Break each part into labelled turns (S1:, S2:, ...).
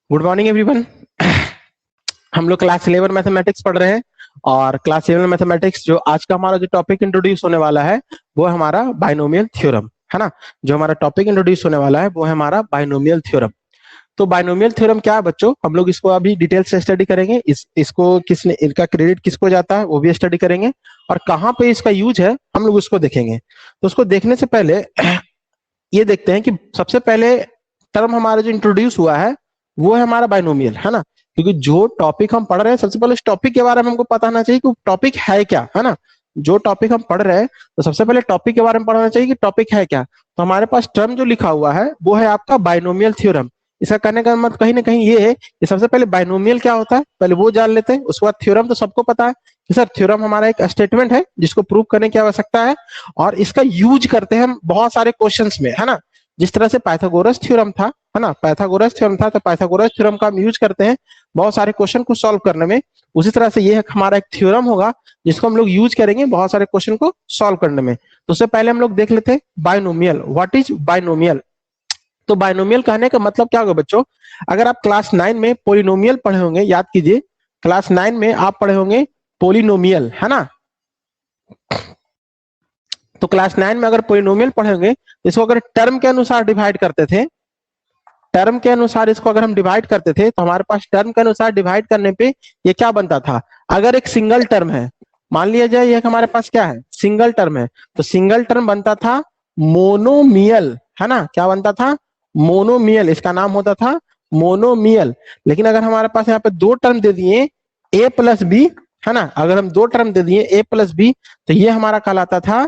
S1: Good morning everyone. हम लोग class 11 mathematics पढ़ रहे हैं और क्लास 11 मैथमेटिक्स जो आज का हमारा जो टॉपिक इंट्रोड्यूस होने वाला है वो है हमारा बाइनोमियल थ्योरम, है ना। जो हमारा टॉपिक इंट्रोड्यूस होने वाला है वो है हमारा बाइनोमियल थ्योरम। तो बाइनोमियल थ्योरम क्या है बच्चों, हम लोग इसको अभी डिटेल से स्टडी करेंगे। इसको किसने, इनका क्रेडिट किसको जाता है वो भी स्टडी करेंगे और कहाँ पे इसका यूज है हम लोग उसको देखेंगे। तो उसको देखने से पहले ये देखते हैं कि सबसे पहले टर्म हमारा जो इंट्रोड्यूस हुआ है वो है हमारा बाइनोमियल, है ना। क्योंकि जो टॉपिक हम पढ़ रहे हैं सबसे पहले उस टॉपिक के बारे में हमको पता होना चाहिए कि टॉपिक है क्या, है ना। जो टॉपिक हम पढ़ रहे हैं तो सबसे पहले टॉपिक के बारे में पढ़ना चाहिए कि टॉपिक है क्या। तो हमारे पास टर्म जो लिखा हुआ है वो है आपका बाइनोमियल थ्योरम। इसका कहने का मतलब कहीं ना कहीं ये है कि सबसे पहले बाइनोमियल क्या होता है पहले वो जान लेते हैं, उसके बाद थ्योरम तो सबको पता है कि सर थ्योरम हमारा एक स्टेटमेंट है जिसको प्रूव करने की आवश्यकता है और इसका यूज करते हैं हम बहुत सारे क्वेश्चंस में, है ना। जिस तरह से पाइथागोरस थ्योरम था, है ना, पाइथागोरस थ्योरम था तो पाइथागोरस थ्योरम का हम यूज करते हैं बहुत सारे क्वेश्चन को सॉल्व करने में। उसी तरह से ये हमारा एक थ्योरम होगा जिसको हम लोग यूज करेंगे बहुत सारे क्वेश्चन को सॉल्व करने में। तो उससे पहले हम लोग देख लेते हैं बाइनोमियल। What is binomial? तो बाइनोमियल कहने का मतलब क्या होगा बच्चों, अगर आप क्लास 9 में पोलिनोमियल पढ़े होंगे, याद कीजिए क्लास 9 में आप पढ़े होंगे पोलिनोमियल, है ना। तो क्लास 9 में अगर पोलिनोमियल पढ़ेंगे तो इसको अगर टर्म के अनुसार डिवाइड करते थे, टर्म के अनुसार इसको अगर हम डिवाइड करते थे तो हमारे पास टर्म के अनुसार डिवाइड करने पे ये क्या बनता था। अगर एक सिंगल टर्म है, मान लिया जाए ये हमारे पास क्या है, सिंगल टर्म है, तो सिंगल टर्म बनता था मोनोमियल, है ना। क्या बनता था? मोनोमियल। इसका नाम होता था मोनोमियल। लेकिन अगर हमारे पास यहाँ पे दो टर्म दे दिए ए प्लस बी, है ना, अगर हम दो टर्म दे दिए ए प्लस बी तो ये हमारा कहलाता था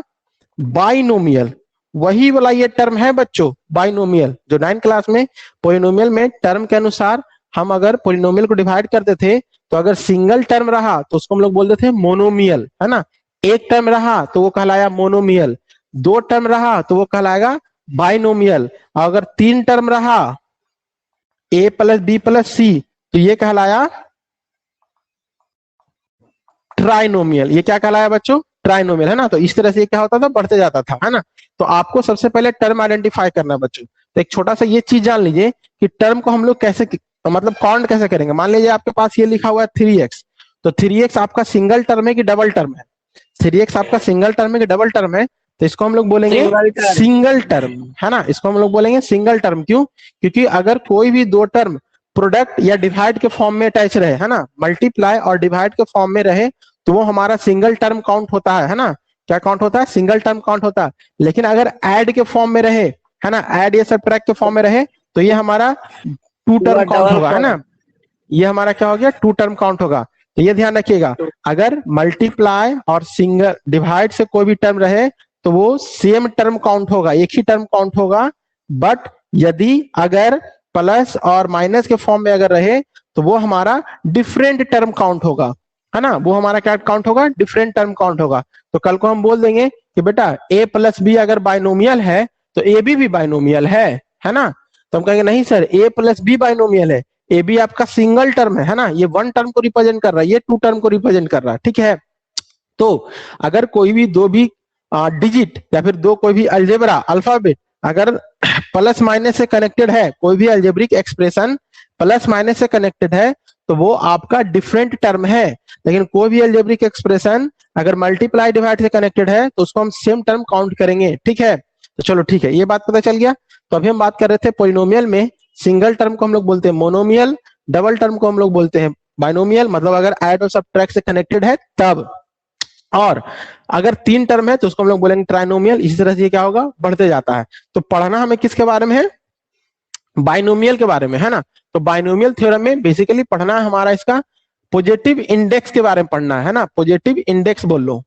S1: बाइनोमियल। वही वाला ये टर्म है बच्चों बाइनोमियल, जो 9 क्लास में पोलिनोमियल में टर्म के अनुसार हम अगर पोलिनोमियल को डिवाइड करते थे तो अगर सिंगल टर्म रहा तो उसको हम लोग बोलते थे मोनोमियल, है ना। एक टर्म रहा तो वो कहलाया मोनोमियल, दो टर्म रहा तो वो कहलाएगा बाइनोमियल, और अगर तीन टर्म रहा ए प्लस बी प्लस सी तो ये कहलाया ट्राइनोमियल। ये क्या कहलाया बच्चों? ट्राइनोमियल, है ना। तो इस तरह से क्या होता था, बढ़ते जाता था, है ना। तो आपको सबसे पहले टर्म आइडेंटिफाई करना है बच्चों। तो एक छोटा सा ये चीज जान लीजिए कि टर्म को हम लोग कैसे मतलब काउंट कैसे करेंगे। मान लीजिए आपके पास ये लिखा हुआ है 3x, तो 3x आपका सिंगल टर्म है कि डबल टर्म है? 3x आपका सिंगल टर्म है कि डबल टर्म है? तो इसको हम लोग बोलेंगे सिंगल टर्म, है ना। इसको हम लोग बोलेंगे सिंगल टर्म। क्यों? क्योंकि अगर कोई भी दो टर्म प्रोडक्ट या डिवाइड के फॉर्म में अटैच रहे, है ना, मल्टीप्लाई और डिवाइड के फॉर्म में रहे तो वो हमारा सिंगल टर्म काउंट होता है ना। क्या काउंट होता है? सिंगल टर्म काउंट होता है। लेकिन अगर ऐड के फॉर्म में रहे, है ना, ऐड या सबट्रैक्ट के फॉर्म में रहे तो ये हमारा टू टर्म काउंट होगा, है ना। ये हमारा क्या हो गया? टू टर्म काउंट होगा। तो ये ध्यान रखिएगा, अगर मल्टीप्लाई और सिंगल डिवाइड से कोई भी टर्म रहे तो वो सेम टर्म काउंट होगा, एक ही टर्म काउंट होगा। बट यदि अगर प्लस और माइनस के फॉर्म में अगर रहे तो वो हमारा डिफरेंट टर्म काउंट होगा, है ना। वो हमारा क्या काउंट होगा? डिफरेंट टर्म काउंट होगा। तो कल को हम बोल देंगे कि बेटा ए प्लस बी अगर बाइनोमियल है तो ए बी भी बाइनोमियल है ना। तो हम कहेंगे नहीं सर, ए प्लस बी बाइनोमियल है, ए बी आपका सिंगल टर्म है ना, ये वन टर्म को रिप्रेजेंट कर रहा है, ये टू टर्म को रिप्रेजेंट कर रहा है, ठीक है। तो अगर कोई भी दो भी डिजिट या फिर दो कोई भी अलजेब्रा अल्फाबेट अगर प्लस माइनस से कनेक्टेड है, कोई भी अलजेब्रिक एक्सप्रेशन प्लस माइनस से कनेक्टेड है तो वो आपका डिफरेंट टर्म है। लेकिन कोई भी अलजेब्रिक एक्सप्रेशन अगर मल्टीप्लाई डिवाइड से कनेक्टेड है तो उसको हम सेम टर्म काउंट करेंगे, ठीक है। तो चलो ठीक है, ये बात पता चल गया। तो अभी हम बात कर रहे थे पोलिनोमियल में सिंगल टर्म को हम लोग बोलते हैं मोनोमियल, डबल टर्म को हम लोग बोलते हैं बाइनोमियल, मतलब अगर ऐड और सबट्रैक्ट से कनेक्टेड है तब। और अगर तीन टर्म है तो उसको हम लोग बोलेंगे ट्राइनोमियल। इसी तरह से क्या होगा? बढ़ते जाता है। तो पढ़ना हमें किसके बारे में है? बाइनोमियल के बारे में, है ना। तो बाइनोमियल थ्योरम में बेसिकली पढ़ना है हमारा इसका पॉजिटिव इंडेक्स के बारे में पढ़ना है ना। पॉजिटिव इंडेक्स बोल लो।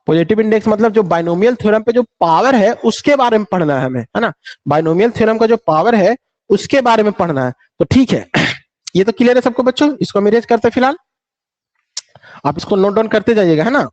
S1: पॉजिटिव इंडेक्स मतलब जो बाइनोमियल थ्योरम पे जो पावर है उसके बारे में पढ़ना है हमें, है ना। बाइनोमियल थ्योरम का जो पावर है उसके बारे में पढ़ना है। तो ठीक है, ये तो क्लियर है सबको बच्चों। इसको हम इरेज करते फिलहाल, आप इसको नोट डाउन करते जाइएगा, है ना।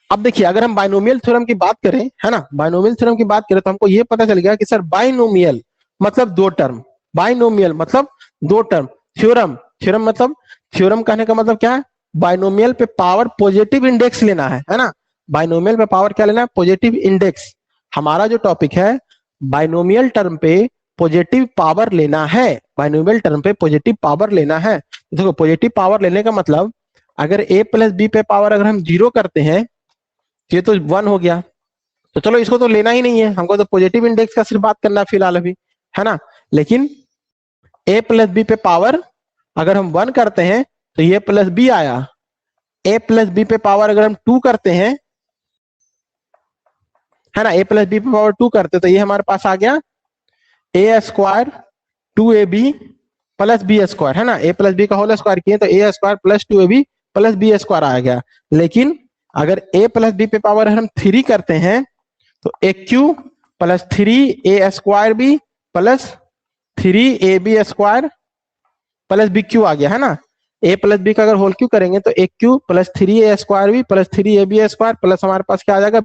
S1: अब देखिए अगर हम बाइनोमियल थ्योरम की बात करें, है ना, बाइनोमियल थ्योरम की बात करें तो हमको ये पता चल गया कि सर बाइनोमियल मतलब दो टर्म, बाइनोमियल मतलब दो टर्म, थ्योरम थ्योरम मतलब थ्योरम कहने का मतलब क्या है? बाइनोमियल पे पावर पॉजिटिव इंडेक्स लेना है ना। बाइनोमियल पे पावर क्या लेना है? Positive index. हमारा जो टॉपिक है बाइनोमियल टर्म पे पॉजिटिव पावर लेना है, बाइनोमियल टर्म पे पॉजिटिव पावर लेना है। देखो पॉजिटिव पावर लेने का मतलब अगर a प्लस बी पे पावर अगर हम 0 करते हैं ये तो 1 हो गया, तो चलो इसको तो लेना ही नहीं है, हमको तो पॉजिटिव इंडेक्स का सिर्फ बात करना है फिलहाल अभी, है ना। लेकिन a प्लस बी पे पावर अगर हम 1 करते हैं तो ये प्लस बी आया, a प्लस बी पे पावर अगर हम 2 करते हैं, है ना, a प्लस बी पे पावर 2 करते तो ये हमारे पास आ गया a square 2ab plus B square, है ना, a प्लस बी का होल स्क्वायर किए तो a square plus 2ab plus B square आ गया। लेकिन अगर a प्लस बी पे पावर हम 3 करते हैं तो A cube plus 3a square B plus 3ab square plus B cube आ गया, है ना। a प्लस बी का अगर होल क्यू करेंगे तो A cube plus 3a square B plus 3ab square plus हमारे पास क्या आ जाएगा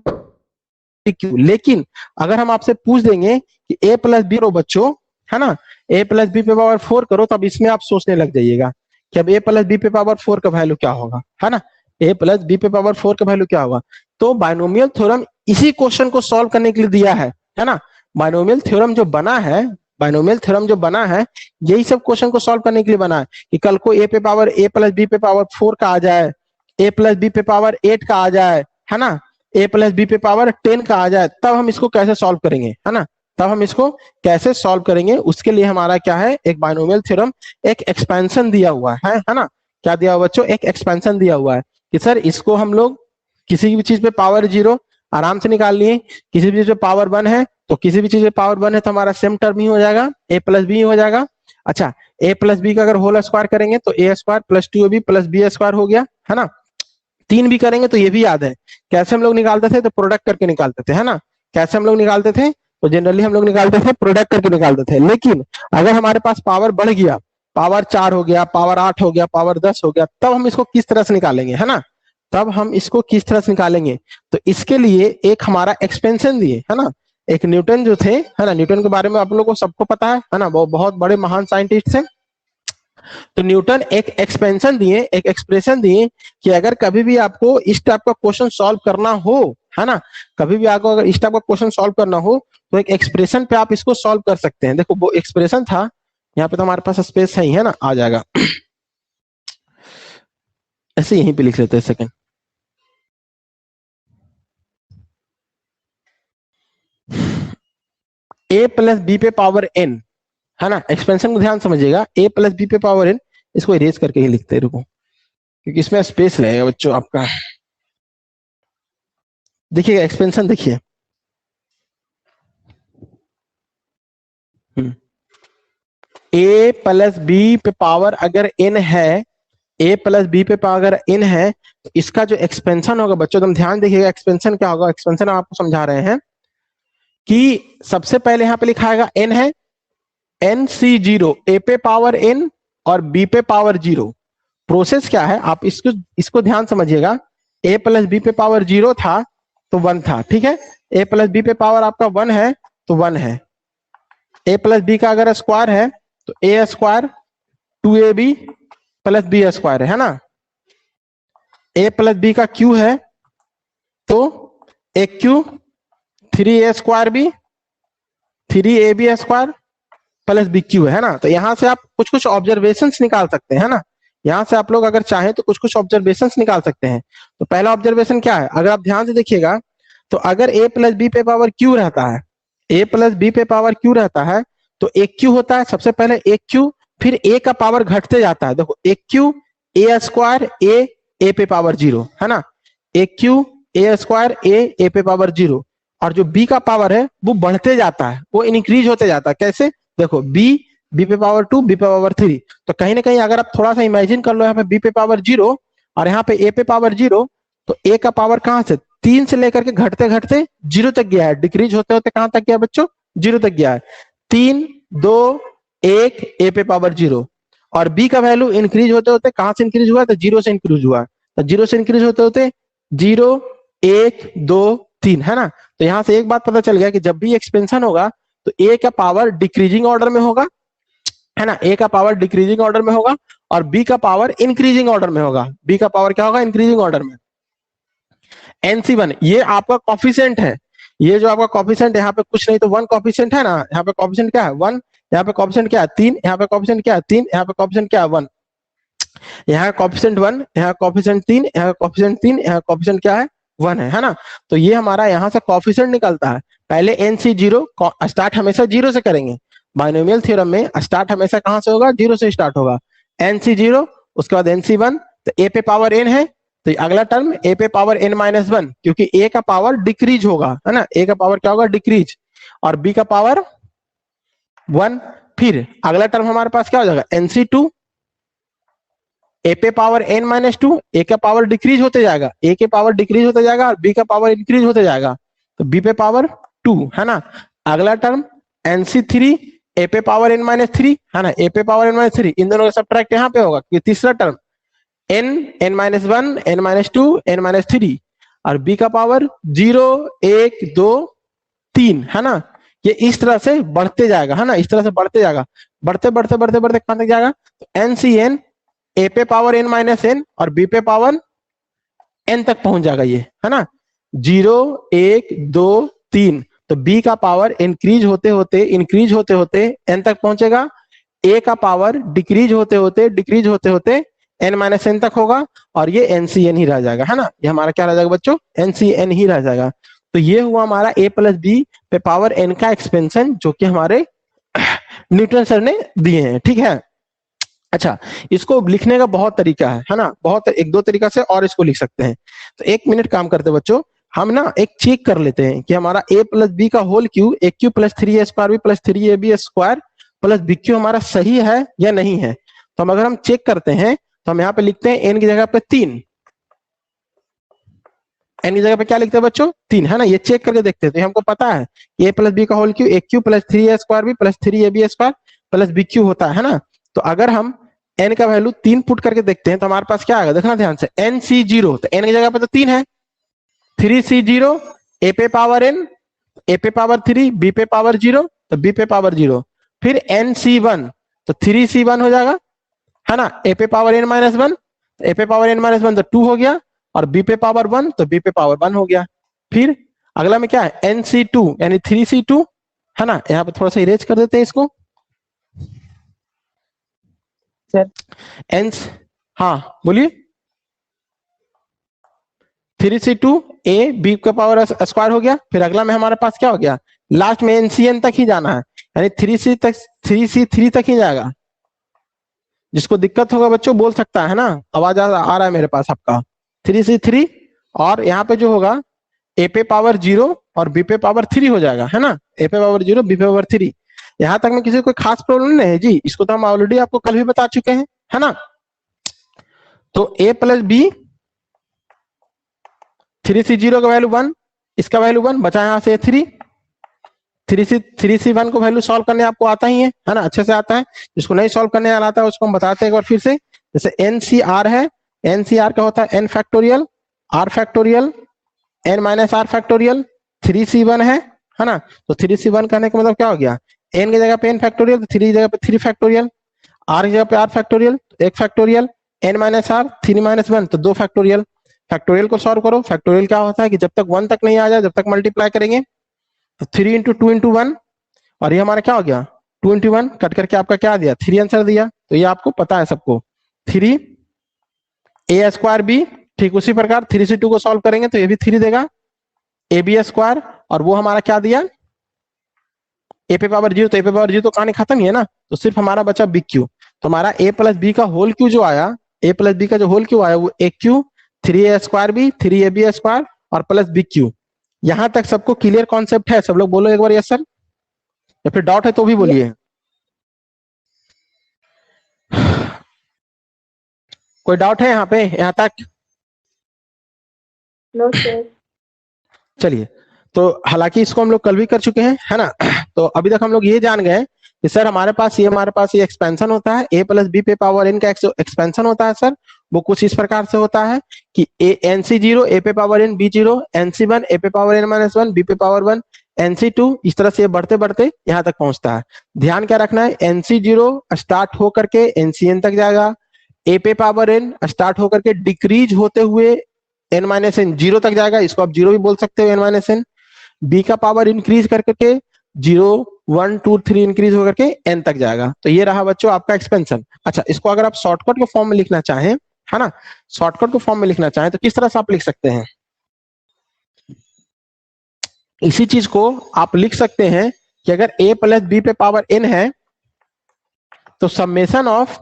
S1: क्यू। लेकिन अगर हम आपसे पूछ देंगे कि a प्लस बी बच्चों, है ना, a प्लस बी पे पावर 4 करो, तब इसमें आप सोचने लग जाइएगा कि अब a प्लस बी पे पावर 4 का वैल्यू क्या होगा, है ना, a प्लस बी पे पावर 4 का वैल्यू क्या होगा। तो बाइनोमियल थ्योरम इसी क्वेश्चन को सॉल्व करने के लिए दिया है ना। बाइनोमियल थ्योरम जो बना है, बाइनोमियल थ्योरम जो बना है यही सब क्वेश्चन को सॉल्व करने के लिए बना है कि कल को a पे पावर a प्लस बी पे पावर 4 का आ जाए, a प्लस बी पे पावर 8 का आ जाए, है ना, a प्लस बी पे पावर 10 का आ जाए, तब हम इसको कैसे सॉल्व करेंगे, है ना, तब हम इसको कैसे सॉल्व करेंगे। उसके लिए हमारा क्या है, एक बाइनोमियल थ्योरम एक एक्सपेंशन दिया हुआ है ना। क्या दिया हुआ बच्चों, एक एक्सपेंशन दिया हुआ है कि सर इसको हम लोग किसी भी चीज पे पावर 0 आराम से निकाल लिए, किसी भी चीज पे पावर 1 है तो किसी भी चीज पे पावर 1 है तो हमारा सेम टर्म ही हो जाएगा, a प्लस बी हो जाएगा। अच्छा, a प्लस बी का अगर होल स्क्वायर करेंगे तो a square plus 2ab plus B square हो गया, है ना। 3 भी करेंगे तो ये भी याद है कैसे हम लोग निकालते थे, तो प्रोडक्ट करके निकालते थे, है ना। कैसे हम लोग निकालते थे, तो जनरली हम लोग निकालते थे प्रोडक्ट करके निकालते थे। लेकिन अगर हमारे पास पावर बढ़ गया, पावर 4 हो गया, पावर 8 हो गया, पावर 10 हो गया, तब हम इसको किस तरह से निकालेंगे, है ना, तब हम इसको किस तरह से निकालेंगे। तो इसके लिए एक हमारा एक्सपेंशन दिए, है ना, एक न्यूटन जो थे, है ना, न्यूटन के बारे में आप लोगों को सबको पता है ना, वो बहुत बड़े महान साइंटिस्ट थे। तो न्यूटन एक एक्सपेंशन दिए, एक एक्सप्रेशन दिए कि अगर कभी भी आपको इस टाइप का क्वेश्चन सॉल्व करना हो, है ना, कभी भी आपको अगर इस टाइप का क्वेश्चन सॉल्व करना हो तो एक एक्सप्रेशन पे आप इसको सॉल्व कर सकते हैं। देखो वो एक्सप्रेशन था, यहाँ पे तो हमारे पास स्पेस है ही, है ना, आ जाएगा ऐसे यहीं पे लिख लेते हैं सेकंड। a प्लस बी पे पावर n, है ना, एक्सपेंशन को ध्यान समझिएगा, a प्लस बी पे पावर n, इसको इरेज करके ही लिखते हैं, रुको, क्योंकि इसमें स्पेस लगेगा बच्चों आपका। देखिएगा एक्सपेंशन देखिए, a प्लस बी पे पावर अगर n है, a प्लस बी पे पावर n है, तो इसका जो एक्सपेंशन होगा बच्चों, तुम ध्यान देखिएगा एक्सपेंशन क्या होगा। एक्सपेंशन आपको समझा रहे हैं कि सबसे पहले यहाँ पे लिखा आएगा n है, n c 0, a पे पावर n और b पे पावर 0। प्रोसेस क्या है, आप इसको ध्यान समझिएगा, a प्लस बी पे पावर 0 था तो 1 था, ठीक है, a प्लस बी पे पावर आपका 1 है तो 1 है, a प्लस बी का अगर स्क्वायर है तो a square 2ab plus B square है ना। a प्लस बी का क्यू है तो a cube 3a square B 3ab square plus B cube है ना। तो यहां से आप कुछ कुछ ऑब्जर्वेशंस निकाल सकते हैं ना, यहां से आप लोग अगर चाहें तो कुछ कुछ ऑब्जर्वेशंस निकाल सकते हैं। तो पहला ऑब्जर्वेशन क्या है, अगर आप ध्यान से देखिएगा तो अगर a प्लस बी पे पावर क्यू रहता है, a प्लस बी पे पावर क्यू रहता है तो एक क्यू होता है, सबसे पहले एक क्यू, फिर a का पावर घटते जाता है। देखो एक क्यू a स्क्वायर a पे पावर 0, है ना, एक क्यू a स्क्वायर a पे पावर 0, और जो b का पावर है वो बढ़ते जाता है, वो इंक्रीज होते जाता है। कैसे, देखो b पे पावर 2 b पे पावर 3, तो कहीं ना कहीं अगर आप थोड़ा सा इमेजिन कर लो, यहाँ पे b पे पावर 0 और यहाँ पे a पे पावर 0, तो a का पावर कहां से 3 से लेकर के घटते घटते 0 तक गया है, डिक्रीज होते होते कहां तक गया बच्चों, 0 तक गया है। 3 2 1 a पे पावर 0, और b का वैल्यू इंक्रीज होते होते कहां से इंक्रीज हुआ, तो 0 से इंक्रीज हुआ, तो 0 से इंक्रीज होते होते 0 1 2 3, है ना। तो यहां से एक बात पता चल गया कि जब भी एक्सपेंशन होगा तो a का पावर डिक्रीजिंग ऑर्डर में होगा, है ना, a का पावर डिक्रीजिंग ऑर्डर में होगा और b का पावर इंक्रीजिंग ऑर्डर में होगा। b का पावर क्या होगा, इंक्रीजिंग ऑर्डर में। NC1 ये आपका कॉफिशिएंट है, ये जो आपका कॉफिशिएंट यहाँ पे कुछ नहीं तो 1 कॉफिशिएंट है ना, यहाँ पे कॉफिशिएंट क्या है 1, यहाँ पे कॉफिशिएंट क्या है 3, यहाँ पे कॉफिशिएंट क्या है 3, यहाँ पे कॉफिशिएंट क्या है 1, यहाँ कॉफिशिएंट 1, यहाँ कॉफिशिएंट 3, यहाँ कॉफिशिएंट 3, यहाँ कॉफिशिएंट क्या है 1 है ना। तो ये हमारा यहाँ से कॉफिशिएंट निकलता है। पहले NC जीरो, स्टार्ट हमेशा जीरो से करेंगे। बाइनोमियल थ्योरम में स्टार्ट हमेशा कहाँ से होगा, जीरो से स्टार्ट होगा। NC जीरो, उसके बाद NC1, तो A पे पावर n है, तो अगला टर्म A पे पावर n-1, क्योंकि A का पावर डिक्रीज होगा, है ना, A का पावर क्या होगा, डिक्रीज, और B का पावर 1। फिर अगला टर्म हमारे पास क्या हो जाएगा, NC2, A पे पावर n-2, A का पावर डिक्रीज होते जाएगा, A के पावर डिक्रीज होते जाएगा और B का पावर इंक्रीज होते जाएगा, तो B पे पावर 2, है ना। अगला टर्म NC3, A पे पावर n-3, है ना, A पे पावर n-3, इन दोनों का सब्ट्रैक्ट यहाँ पे होगा, तीसरा टर्म n-1, n-2, n-3, और B का पावर 0, 1, 2, 3, है ना। ये इस तरह से बढ़ते जाएगा, है ना, इस तरह से बढ़ते जाएगा, बढ़ते बढ़ते बढ़ते बढ़ते कहां तक जाएगा, तो NCN, A पे पावर n-n और B पे पावर n तक पहुंच जाएगा ये, है ना, 0, 1, 2, 3, तो B का पावर इंक्रीज होते होते n तक पहुंचेगा, A का पावर डिक्रीज होते होते n-n तक होगा, और ये NCN ही रह जाएगा, है ना, ये हमारा क्या रह जाएगा बच्चों, NCN ही रह जाएगा। तो ये हुआ हमारा A प्लस बी पे पावर n का एक्सपेंशन, जो कि हमारे न्यूटन सर ने दिए हैं, ठीक है। अच्छा, इसको लिखने का बहुत तरीका है ना, बहुत एक दो तरीका से और इसको लिख सकते हैं। तो 1 मिनट काम करते बच्चों, हम ना एक चेक कर लेते हैं कि हमारा A प्लस बी का whole cube, A cube plus 3A square B plus 3AB square plus B cube हमारा सही है या नहीं है। तो अगर हम चेक करते हैं तो हम यहाँ पे लिखते हैं n की जगह पे 3, n की जगह पे क्या लिखते हैं बच्चों, 3, है ना। ये चेक करके देखते हैं, तो हमको पता है A प्लस बी का whole cube, A cube plus 3A square B plus 3AB square plus B cube होता है ना। तो अगर हम n का वैल्यू 3 पुट करके देखते हैं तो हमारे पास क्या आएगा, देखना ध्यान से, NC0, तो n की जगह पे तो 3 है, 3C0, A पे पावर n, A पे पावर 3, B पे पावर 0, तो B पे पावर 0, फिर NC1, तो 3C1 हो जाएगा, है ना, A पे पावर n-1, A पे पावर n-1 तो 2 हो गया, और B पे पावर 1 तो B पे पावर 1 हो गया। फिर अगला में क्या है, NC2 यानी 3C2, है ना, यहाँ पे थोड़ा सा इरेज कर देते हैं इसको, एन, हाँ बोलिए, 3C2 A B का पावर स्क्वायर हो गया। फिर अगला में हमारे पास क्या हो गया, लास्ट में NCN तक ही जाना है, यानी 3C3 तक ही जाएगा। जिसको दिक्कत होगा बच्चों बोल सकता है ना, आवाज आ रहा है मेरे पास आपका, 3C3, और यहाँ पे जो होगा A पे पावर 0 और B पे पावर 3 हो जाएगा, है ना, A पे पावर 0 B पे पावर 3। यहाँ तक में किसी को कोई खास प्रॉब्लम नहीं है जी, इसको तो हम ऑलरेडी आपको कल भी बता चुके हैं, है ना। तो A प्लस बी, 3C0 का वैल्यू 1, इसका वैल्यू 1 बचा, यहाँ से 3C1 को वैल्यू सॉल्व करने आपको आता ही है ना, अच्छे से आता है। जिसको नहीं सॉल्व करने आता है उसको हम बताते हैं एक बार फिर से। जैसे NCR है, NCR का होता है n factorial, r factorial, n-r factorial, 3C1 है ना। तो 3C1 कहने का मतलब क्या हो गया, n की जगह पे n फैक्टोरियल, तो 3 की जगह पे 3 फैक्टोरियल, r की जगह पे r फैक्टोरियल, 1 फैक्टोरियल, n-r 3-1 तो 2 फैक्टोरियल। फैक्टोरियल को सॉल्व करो, फैक्टोरियल क्या होता है कि जब तक 1 तक नहीं आ जाए, जब तक मल्टीप्लाई करेंगे, तो 3 इंटू 2 इंटू 1, और ये हमारा क्या हो गया 2 इंटू 1, कट करके आपका क्या दिया 3 आंसर दिया। तो ये आपको पता है सबको, 3A स्क्वायर बी, ठीक उसी प्रकार 3C2 को सॉल्व करेंगे तो ये भी 3 देगा, AB स्क्वायर, और वो हमारा क्या दिया A पे पावर 0, तो A पे पावर 0 तो कहानी खत्म ही है ना, तो सिर्फ हमारा बचा बी क्यू। तो हमारा A प्लस बी का होल क्यू जो आया, A प्लस बी का जो होल क्यू आया वो A cube 3A square B 3AB square और प्लस बी क्यू। यहां तक सबको क्लियर कॉन्सेप्ट है, सब लोग बोलो एक बार यस सर, या फिर डाउट है तो भी बोलिए। कोई डाउट है यहाँ पे, यहाँ तक?
S2: No sir.
S1: चलिए, तो हालांकि इसको हम लोग कल भी कर चुके हैं, है ना। तो अभी तक हम लोग ये जान गए कि सर हमारे पास ये एक्सपेंशन होता है, A प्लस बी पे पावर n का एक्सपेंशन होता है सर, वो कुछ इस प्रकार से होता है कि NC0 A पे power n B0, NC1 A पे पावर n-1 B पे पावर 1, NC2, इस तरह से बढ़ते बढ़ते यहाँ तक पहुंचता है। ध्यान क्या रखना है, NC0 स्टार्ट होकर के NCN तक जाएगा, A पे पावर n स्टार्ट होकर के डिक्रीज होते हुए n-n 0 तक जाएगा, इसको आप 0 भी बोल सकते हो n-n, बी का पावर इंक्रीज करके 0 1 2 3 इंक्रीज होकर के n तक जाएगा। तो ये रहा बच्चों आपका एक्सपेंशन। अच्छा, इसको अगर आप शॉर्टकट के फॉर्म में लिखना चाहें, है ना, शॉर्टकट के फॉर्म में लिखना चाहें तो किस तरह से आप लिख सकते हैं? इसी चीज को आप लिख सकते हैं कि अगर a प्लस बी पे पावर n है तो summation of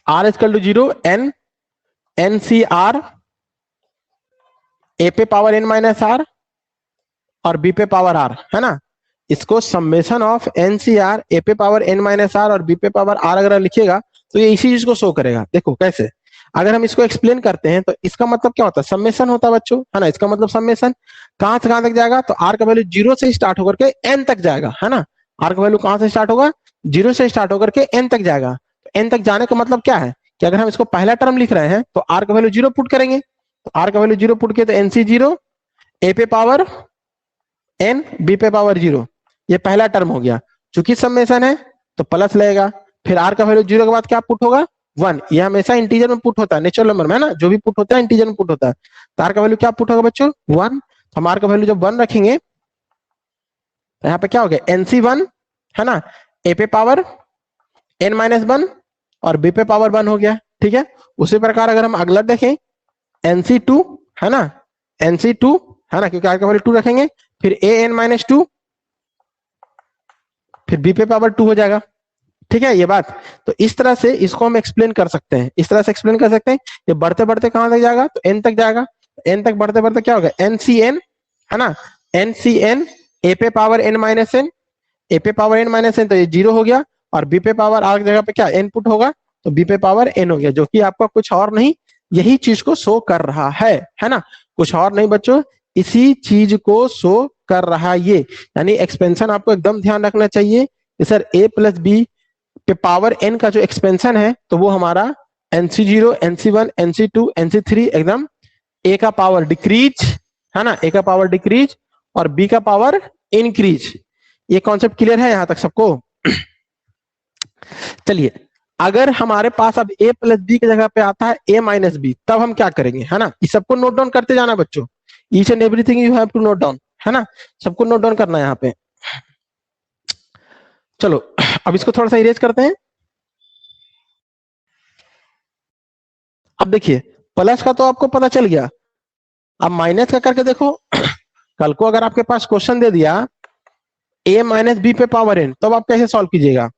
S1: r equal to 0 n C R a पे पावर n माइनस r और b पे पावर r, है ना। इसको summation of N C R A पे पावर n माइनस आर और b पे पावर r अगर लिखिएगा तो ये इसी चीज को शो करेगा। देखो कैसे, अगर हम इसको एक्सप्लेन करते हैं तो इसका मतलब क्या होता है? समेशन होता है बच्चों, है ना। इसका मतलब समेशन कहां से कहां तक जाएगा? तो r का वैल्यू 0 से स्टार्ट होकर के n तक जाएगा, है ना। r का वैल्यू कहां से स्टार्ट होगा? 0 से स्टार्ट होकर के n तक जाएगा। तो n तक जाने का मतलब क्या है कि अगर हम इसको पहला टर्म लिख रहे हैं तो r का वैल्यू 0 पुट करेंगे, तो r का वैल्यू 0 पुट किया तो एन सी 0 ए पे पावर n b पे पावर 0, ये पहला टर्म हो गया। चूंकि समेशन है तो प्लस लगेगा, फिर r का वैल्यू 0 के बाद क्या पुट होगा? 1। ये हमेशा इंटीजर में पुट होता है, नेचुरल नंबर में, है ना, जो भी पुट होता है इंटीजर में पुट होता है। तो r का वैल्यू क्या पुट होगा बच्चों? 1। तो हम r का वैल्यू जब 1 रखेंगे तो यहाँ पे क्या हो गया? NC1, है ना, a पे पावर n माइनस 1 और b पे पावर 1 हो गया, ठीक है। उसी प्रकार अगर हम अगला देखें NC2, है ना, NC2, है ना, क्योंकि r का वैल्यू 2 रखेंगे, फिर an माइनस 2, फिर b पे पावर 2 हो जाएगा, ठीक है ये बात। तो इस तरह से इसको हम एक्सप्लेन कर सकते हैं, इस तरह से एक्सप्लेन कर सकते हैं। ये बढ़ते बढ़ते कहां तक जाएगा? तो n तक जाएगा। n तक बढ़ते बढ़ते क्या होगा? NCn, है ना, NCn a पे power n minus n, a पे पावर n माइनस n, तो ये 0 हो गया। और b पे पावर r की जगह पे क्या n पुट होगा तो b पे पावर n हो गया, जो कि आपका कुछ और नहीं यही चीज को शो कर रहा है ना, कुछ और नहीं बच्चों, इसी चीज को शो कर रहा है ये। यानी एक्सपेंशन आपको एकदम ध्यान रखना चाहिए कि सर a प्लस बी पे पावर n का जो एक्सपेंशन है तो वो हमारा NC0 NC1 NC2 NC3 एकदम a का पावर डिक्रीज, है ना, a का पावर डिक्रीज और b का पावर इंक्रीज। ये कॉन्सेप्ट क्लियर है यहां तक सबको? चलिए, अगर हमारे पास अब a प्लस बी की जगह पे आता है a माइनस बी, तब हम क्या करेंगे, है ना। ये सबको नोट डाउन करते जाना बच्चों, each and everything you have to note down, है ना, सबको नोट डाउन करना है यहाँ पे। चलो अब इसको थोड़ा सा इरेज करते हैं। अब देखिए प्लस का तो आपको पता चल गया, अब माइनस का करके देखो। कल को अगर आपके पास क्वेश्चन दे दिया a माइनस बी पे पावर n, तब आप कैसे सॉल्व कीजिएगा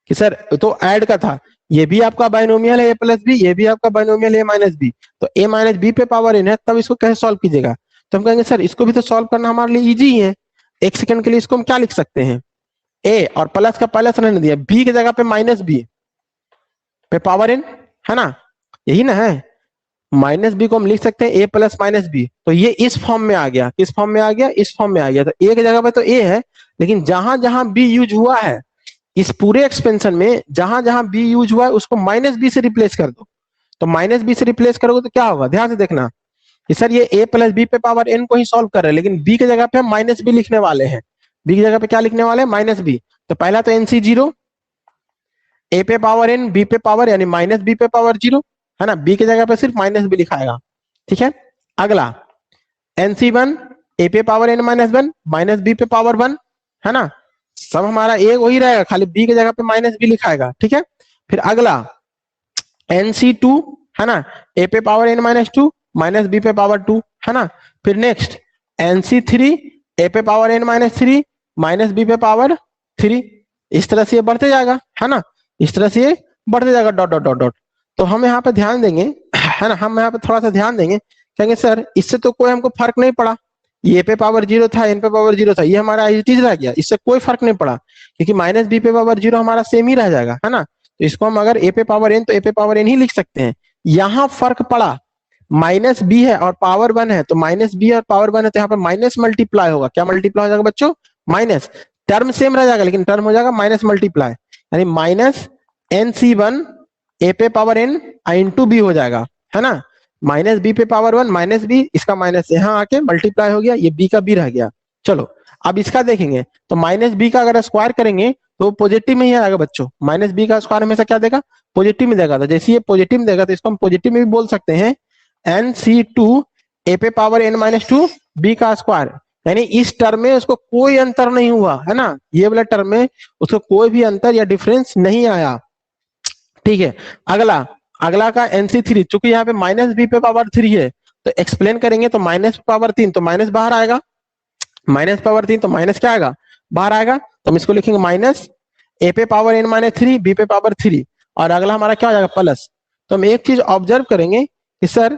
S1: कि सर तो ऐड का था, ये भी आपका बाइनोमियल है a प्लस बी, ये भी आपका बाइनोमियल है a माइनस बी, तो a माइनस बी पे पावर n है, तब इसको कैसे सॉल्व कीजिएगा? तो हम कहेंगे सर इसको भी तो सॉल्व करना हमारे लिए इजी है। एक सेकंड के लिए इसको हम क्या लिख सकते हैं? a और प्लस का प्लस रहने दिया, b की जगह पे माइनस बी पे पावर n, है ना, यही ना है। माइनस बी को हम लिख सकते हैं a प्लस माइनस बी, तो ये इस फॉर्म में आ गया, किस फॉर्म में आ गया? इस फॉर्म में आ गया। तो a की जगह पे तो a है, लेकिन जहां जहां b यूज हुआ है इस पूरे एक्सपेंशन में, जहां जहां b यूज हुआ है उसको माइनस बी से रिप्लेस कर दो। तो माइनस बी से रिप्लेस करोगे तो क्या होगा? ध्यान से देखना कि सर ये a प्लस बी पे पावर n को ही सॉल्व कर रहे हैं, लेकिन b की जगह पे हम माइनस बी लिखने वाले हैं। b की जगह पे क्या लिखने वाले हैं? Minus b. तो पहला तो NC0 a पे पावर n b पे पावर यानी माइनस बी पे पावर 0, है ना, b की जगह पे सिर्फ माइनस बी लिखाएगा, ठीक है। अगला NC1 a पे power n minus 1 minus b पे पावर 1, है ना, सब हमारा एक वही रहेगा, खाली b की जगह पे माइनस बी लिखाएगा, ठीक है। फिर अगला NC2, है ना, a पे power n minus 2 minus b पे पावर 2, है ना। फिर नेक्स्ट NC3 a पे power n minus 3 minus b पे पावर 3। इस तरह से ये बढ़ते जाएगा, है ना, इस तरह से ये बढ़ते जाएगा, डॉट डॉट डॉट डॉट। तो हम यहाँ पे ध्यान देंगे, है ना, हम यहाँ पे थोड़ा सा ध्यान देंगे, कहेंगे सर इससे तो कोई हमको फर्क नहीं पड़ा, ये पे पावर 0 था, n पे पावर 0 था, ये हमारा एज इट इज रह गया, इससे कोई फर्क नहीं पड़ा, क्योंकि माइनस बी पे पावर 0 हमारा सेम ही रह जाएगा, है ना। तो इसको हम अगर a पे पावर n तो a पे पावर n ही लिख सकते हैं। यहाँ फर्क पड़ा, माइनस बी है और पावर 1 है, तो माइनस बी और पावर 1 है, तो यहाँ पे माइनस मल्टीप्लाई होगा। क्या मल्टीप्लाई हो जाएगा बच्चों? माइनस। टर्म सेम रह जाएगा लेकिन टर्म हो जाएगा माइनस मल्टीप्लाई, यानी माइनस NC1 a पे पावर n इंटू बी हो जाएगा, है ना, माइनस बी पे पावर 1 माइनस बी, इसका माइनस यहाँ आके मल्टीप्लाई हो गया, ये b का b रह गया। चलो अब इसका देखेंगे तो माइनस बी का अगर स्क्वायर करेंगे तो पॉजिटिव में ही आएगा बच्चों। माइनस बी का स्क्वायर हमेशा क्या देगा? पॉजिटिव में देगा। तो जैसे ये पॉजिटिव में देगा तो इसको हम पॉजिटिव में भी बोल सकते हैं NC2 ए पे power n minus two b का स्क्वायर, यानी इस टर्म में उसको कोई अंतर नहीं हुआ है ना, ये वाला टर्म में उसको कोई भी अंतर या डिफरेंस नहीं आया। ठीक है, अगला अगला का NC3, चूंकि यहाँ पे माइनस बी पे पावर 3 है तो एक्सप्लेन करेंगे तो माइनस पावर 3 तो माइनस बाहर आएगा, माइनस पावर 3 तो माइनस क्या आएगा, बाहर आएगा। तो हम इसको लिखेंगे माइनस ए पे पावर n माइनस 3 बी पे पावर 3, और अगला हमारा क्या हो जाएगा, प्लस। तो हम एक चीज ऑब्जर्व करेंगे कि सर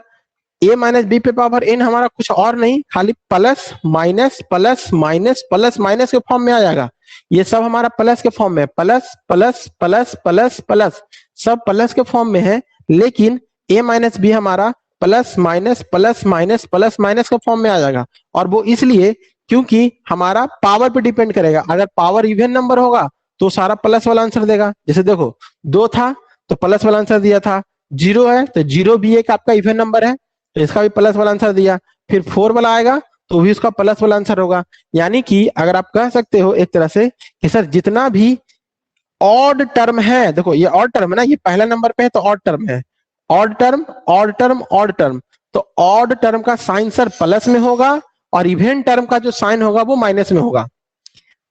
S1: ए माइनस बी पे पावर एन हमारा कुछ और नहीं, खाली plus minus plus minus plus minus के फॉर्म में आ जाएगा। ये सब हमारा प्लस के फॉर्म में, plus plus plus plus plus सब प्लस के फॉर्म में है, लेकिन ए माइनस बी हमारा plus minus plus minus plus minus के फॉर्म में आ जाएगा। और वो इसलिए क्योंकि हमारा पावर पे डिपेंड करेगा, अगर पावर इवन नंबर होगा तो सारा प्लस वाला आंसर देगा। जैसे देखो 2 था तो प्लस वाला आंसर दिया था, 0 है तो 0 भी एक आपका इवन नंबर है तो इसका भी प्लस वाला आंसर दिया, फिर 4 वाला आएगा तो भी उसका प्लस वाला आंसर होगा। यानी कि अगर आप कह सकते हो एक तरह से कि सर जितना भी ऑड टर्म है, देखो ये ऑड टर्म है ना, ये पहला नंबर पे है तो ऑड टर्म है, odd term odd term odd term, तो ऑड टर्म का साइन सर प्लस में होगा और इवन टर्म का जो साइन होगा वो माइनस में होगा।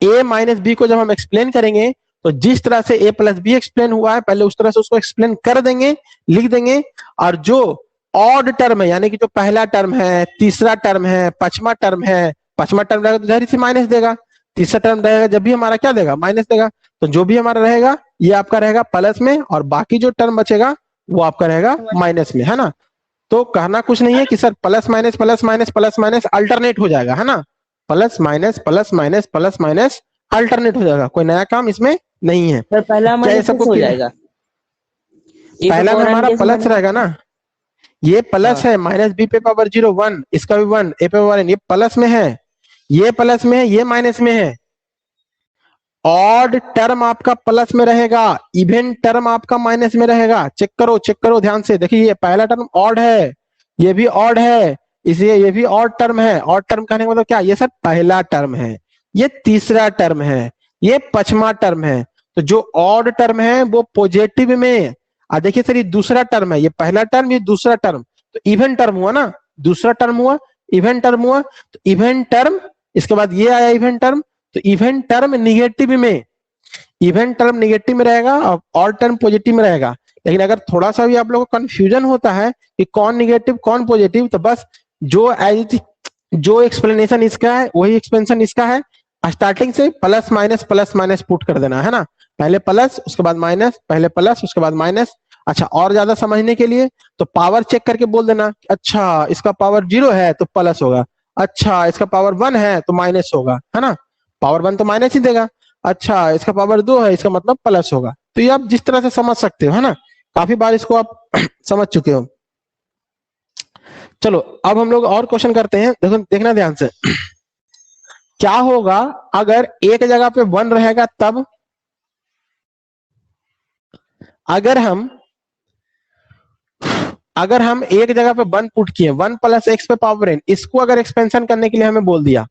S1: ए माइनस बी को जब हम एक्सप्लेन करेंगे तो जिस तरह से ए प्लस बी एक्सप्लेन हुआ है पहले उस तरह से उसको एक्सप्लेन कर देंगे, लिख देंगे। और जो ऑड टर्म है यानी कि जो पहला टर्म है, तीसरा टर्म है, पांचवा टर्म है, पांचवा टर्म रहेगा तो जाहिर सी माइनस देगा, तीसरा टर्म रहेगा जब भी हमारा क्या देगा, माइनस देगा। तो जो भी हमारा रहेगा ये आपका रहेगा प्लस में और बाकी जो टर्म बचेगा वो आपका रहेगा माइनस में, है ना। तो कहना कुछ नहीं है कि sir plus minus plus minus plus minus alternate हो जाएगा, है ना, plus minus plus minus plus minus alternate हो जाएगा, कोई नया काम इसमें नहीं है।
S2: सर पहला हमारा सबको हो जाएगा,
S1: पहला में हमारा प्लस रहेगा ना, ये प्लस है, माइनस बी पे पावर 0 1, इसका भी 1, ए पे पावर n, ये प्लस में है, ये प्लस में है, ये माइनस में है। ऑड टर्म आपका प्लस में रहेगा, इवन टर्म आपका माइनस में रहेगा। चेक करो ध्यान से, देखिए ये पहला टर्म ऑड है, ये भी ऑड है, इसलिए ये भी ऑड टर्म है। ऑड टर्म कहने का मतलब क्या, ये सर पहला टर्म है, ये तीसरा टर्म है, ये पांचवा टर्म है। तो जो ऑड टर्म है वो पॉजिटिव में, और देखिए सर ये दूसरा टर्म है, ये पहला टर्म ये दूसरा टर्म, तो इवन टर्म हुआ ना, दूसरा टर्म हुआ इवन टर्म हुआ, तो इवन टर्म इसके बाद ये आया इवन टर्म, तो इवन टर्म निगेटिव में, इवन टर्म निगेटिव में रहेगा और ऑड टर्म पॉजिटिव में रहेगा। लेकिन अगर थोड़ा सा भी आप लोगों को कंफ्यूजन होता है कि कौन निगेटिव कौन पॉजिटिव, तो बस जो एक्सप्लेनेशन इसका है वही एक्सप्लेनेशन इसका है, स्टार्टिंग से प्लस माइनस पुट कर देना है ना, पहले प्लस उसके बाद माइनस, पहले प्लस उसके बाद माइनस। अच्छा और ज्यादा समझने के लिए तो पावर चेक करके बोल देना, अच्छा इसका पावर 0 है तो प्लस होगा, अच्छा इसका पावर 1 है तो माइनस होगा, है ना, पावर 1 तो माइनस ही देगा, अच्छा इसका पावर 2 है इसका मतलब प्लस होगा। तो ये आप जिस तरह से समझ सकते हो, है ना, काफी बार इसको आप समझ चुके हो। चलो अब हम लोग और क्वेश्चन करते हैं, देखो देखना ध्यान से। क्या होगा अगर एक जगह पे 1 रहेगा तब, अगर हम एक जगह पे 1 पुट किए, 1 प्लस एक्स पे पावर n, इसको अगर एक्सपेंशन करने के लिए हमें बोल दिया,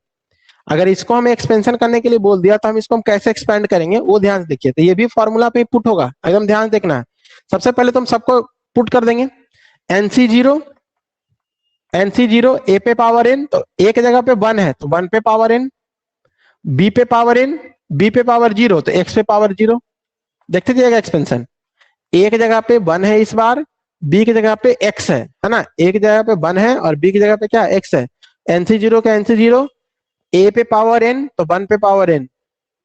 S1: अगर इसको हमें एक्सपेंशन करने के लिए बोल दिया तो हम इसको हम कैसे एक्सपेंड करेंगे वो ध्यान से देखिए। तो ये भी फॉर्मूला पे पुट होगा, एकदम ध्यान देखना है। सबसे पहले तो हम सबको पुट कर देंगे, NC0 ए पे पावर n, तो एक जगह पे 1 है तो 1 पे पावर n, बी पे पावर n, बी पे पावर 0 तो x पे पावर 0, देखते जाइएगा एक्सपेंशन। एक जगह पे 1 है इस बार, बी की जगह पे x है ना, एक जगह पे 1 है और बी की जगह पे क्या x है। NC0 का NC0, ए पे पावर n तो 1 पे पावर n,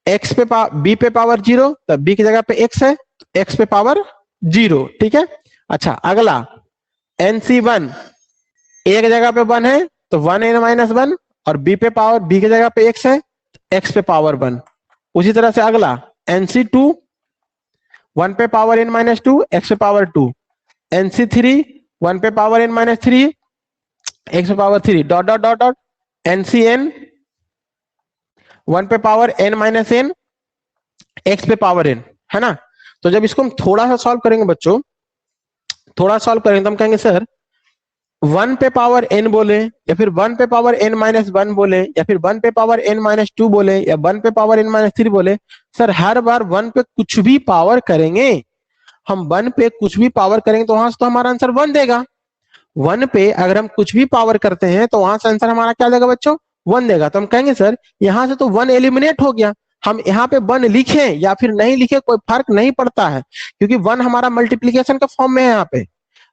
S1: x पे बी पे पावर 0 तो बी की जगह पे x है, x पे पावर 0, ठीक है। अच्छा अगला NC1, एक जगह पे 1 है तो 1n-1 और बी पे पावर बी की जगह पे x है, x पे पावर 1। उसी तरह से अगला NC2, 1 पे पावर n-2, x पे पावर 2, NC3, 1 पे पावर n-3, x पे power 3, dot dot dot dot, NCN, 1 पे पावर n-n, x पे पावर n, है ना। तो जब इसको हम थोड़ा सा सॉल्व करेंगे बच्चों, थोड़ा सॉल्व करेंगे तो हम कहेंगे सर 1 पे पावर n बोले या फिर 1 पे पावर n-1 बोले या फिर 1 पे पावर n-2 बोले या 1 पे पावर n-3 बोले, सर हर बार 1 पे कुछ भी पावर करेंगे, हम 1 पे कुछ भी पावर करेंगे तो वहां से तो हमारा आंसर 1 देगा। 1 पे अगर हम कुछ भी पावर करते हैं तो वहां से आंसर हमारा क्या देगा बच्चों, 1 देगा। तो हम कहेंगे सर यहां से तो 1 एलिमिनेट हो गया, हम यहाँ पे 1 लिखें या फिर नहीं लिखे कोई फर्क नहीं पड़ता है, क्योंकि 1 हमारा मल्टीप्लीकेशन के फॉर्म में है। यहाँ पे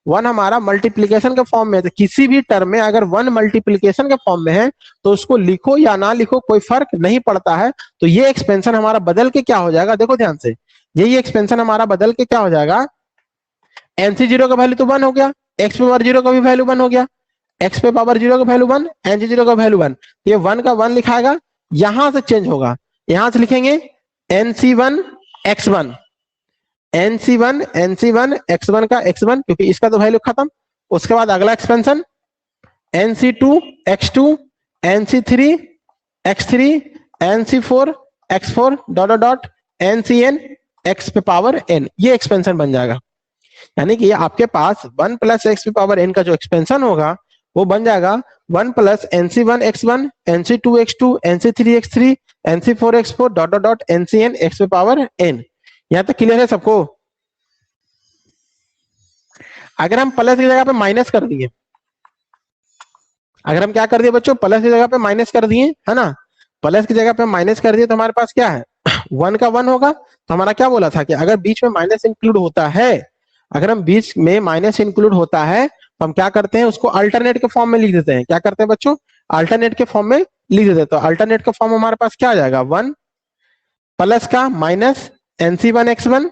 S1: 1 हमारा मल्टीप्लीकेशन के फॉर्म में है, तो किसी भी टर्म में अगर 1 मल्टीप्लीकेशन के फॉर्म में है तो उसको लिखो या ना लिखो कोई फर्क नहीं पड़ता है। तो ये एक्सपेंशन हमारा बदल के क्या हो जाएगा, देखो ध्यान से, यही एक्सपेंशन हमारा बदल के क्या हो जाएगा, एनसी जीरो का वैल्यू तो 1 हो गया, एक्स पे पावर जीरो का भी वैल्यू 1 हो गया, एक्स पे पावर जीरो का वैल्यू 1, एनसी जीरो का वैल्यू 1, ये 1 का 1 लिखाएगा, यहां से चेंज होगा, यहां से लिखेंगे NC1 X1, NC1 X1 का X1, क्योंकि इसका तो वैल्यू खत्म। उसके बाद अगला expansion NC2 X2, NC3 X3, NC4 X4 dot dot NCN X पे पावर N, ये एक्सपेंशन बन जाएगा। यानी कि आपके पास 1 प्लस एक्स पे पावर n का जो एक्सपेंशन होगा वो बन जाएगा 1 plus NC1 X1, NC2 X2, NC3 X3, NC4 X4 dot dot dot NCN X पे पावर n। यहां तक क्लियर है सबको? अगर हम प्लस की जगह पे माइनस कर दिए, अगर हम क्या कर दिए बच्चों, प्लस की जगह पे माइनस कर दिए, है ना, प्लस की जगह पे माइनस कर दिए तो हमारे पास क्या है 1 का 1 होगा। तो हमारा क्या बोला था कि अगर बीच में माइनस इंक्लूड होता है, अगर हम बीच में माइनस इंक्लूड होता है तो हम क्या करते हैं, उसको अल्टरनेट के फॉर्म में लिख देते हैं। क्या करते हैं बच्चों, अल्टरनेट के फॉर्म में लिख देते हैं। तो अल्टरनेट का फॉर्म हमारे पास क्या आ जाएगा, 1 प्लस का minus NC1 X1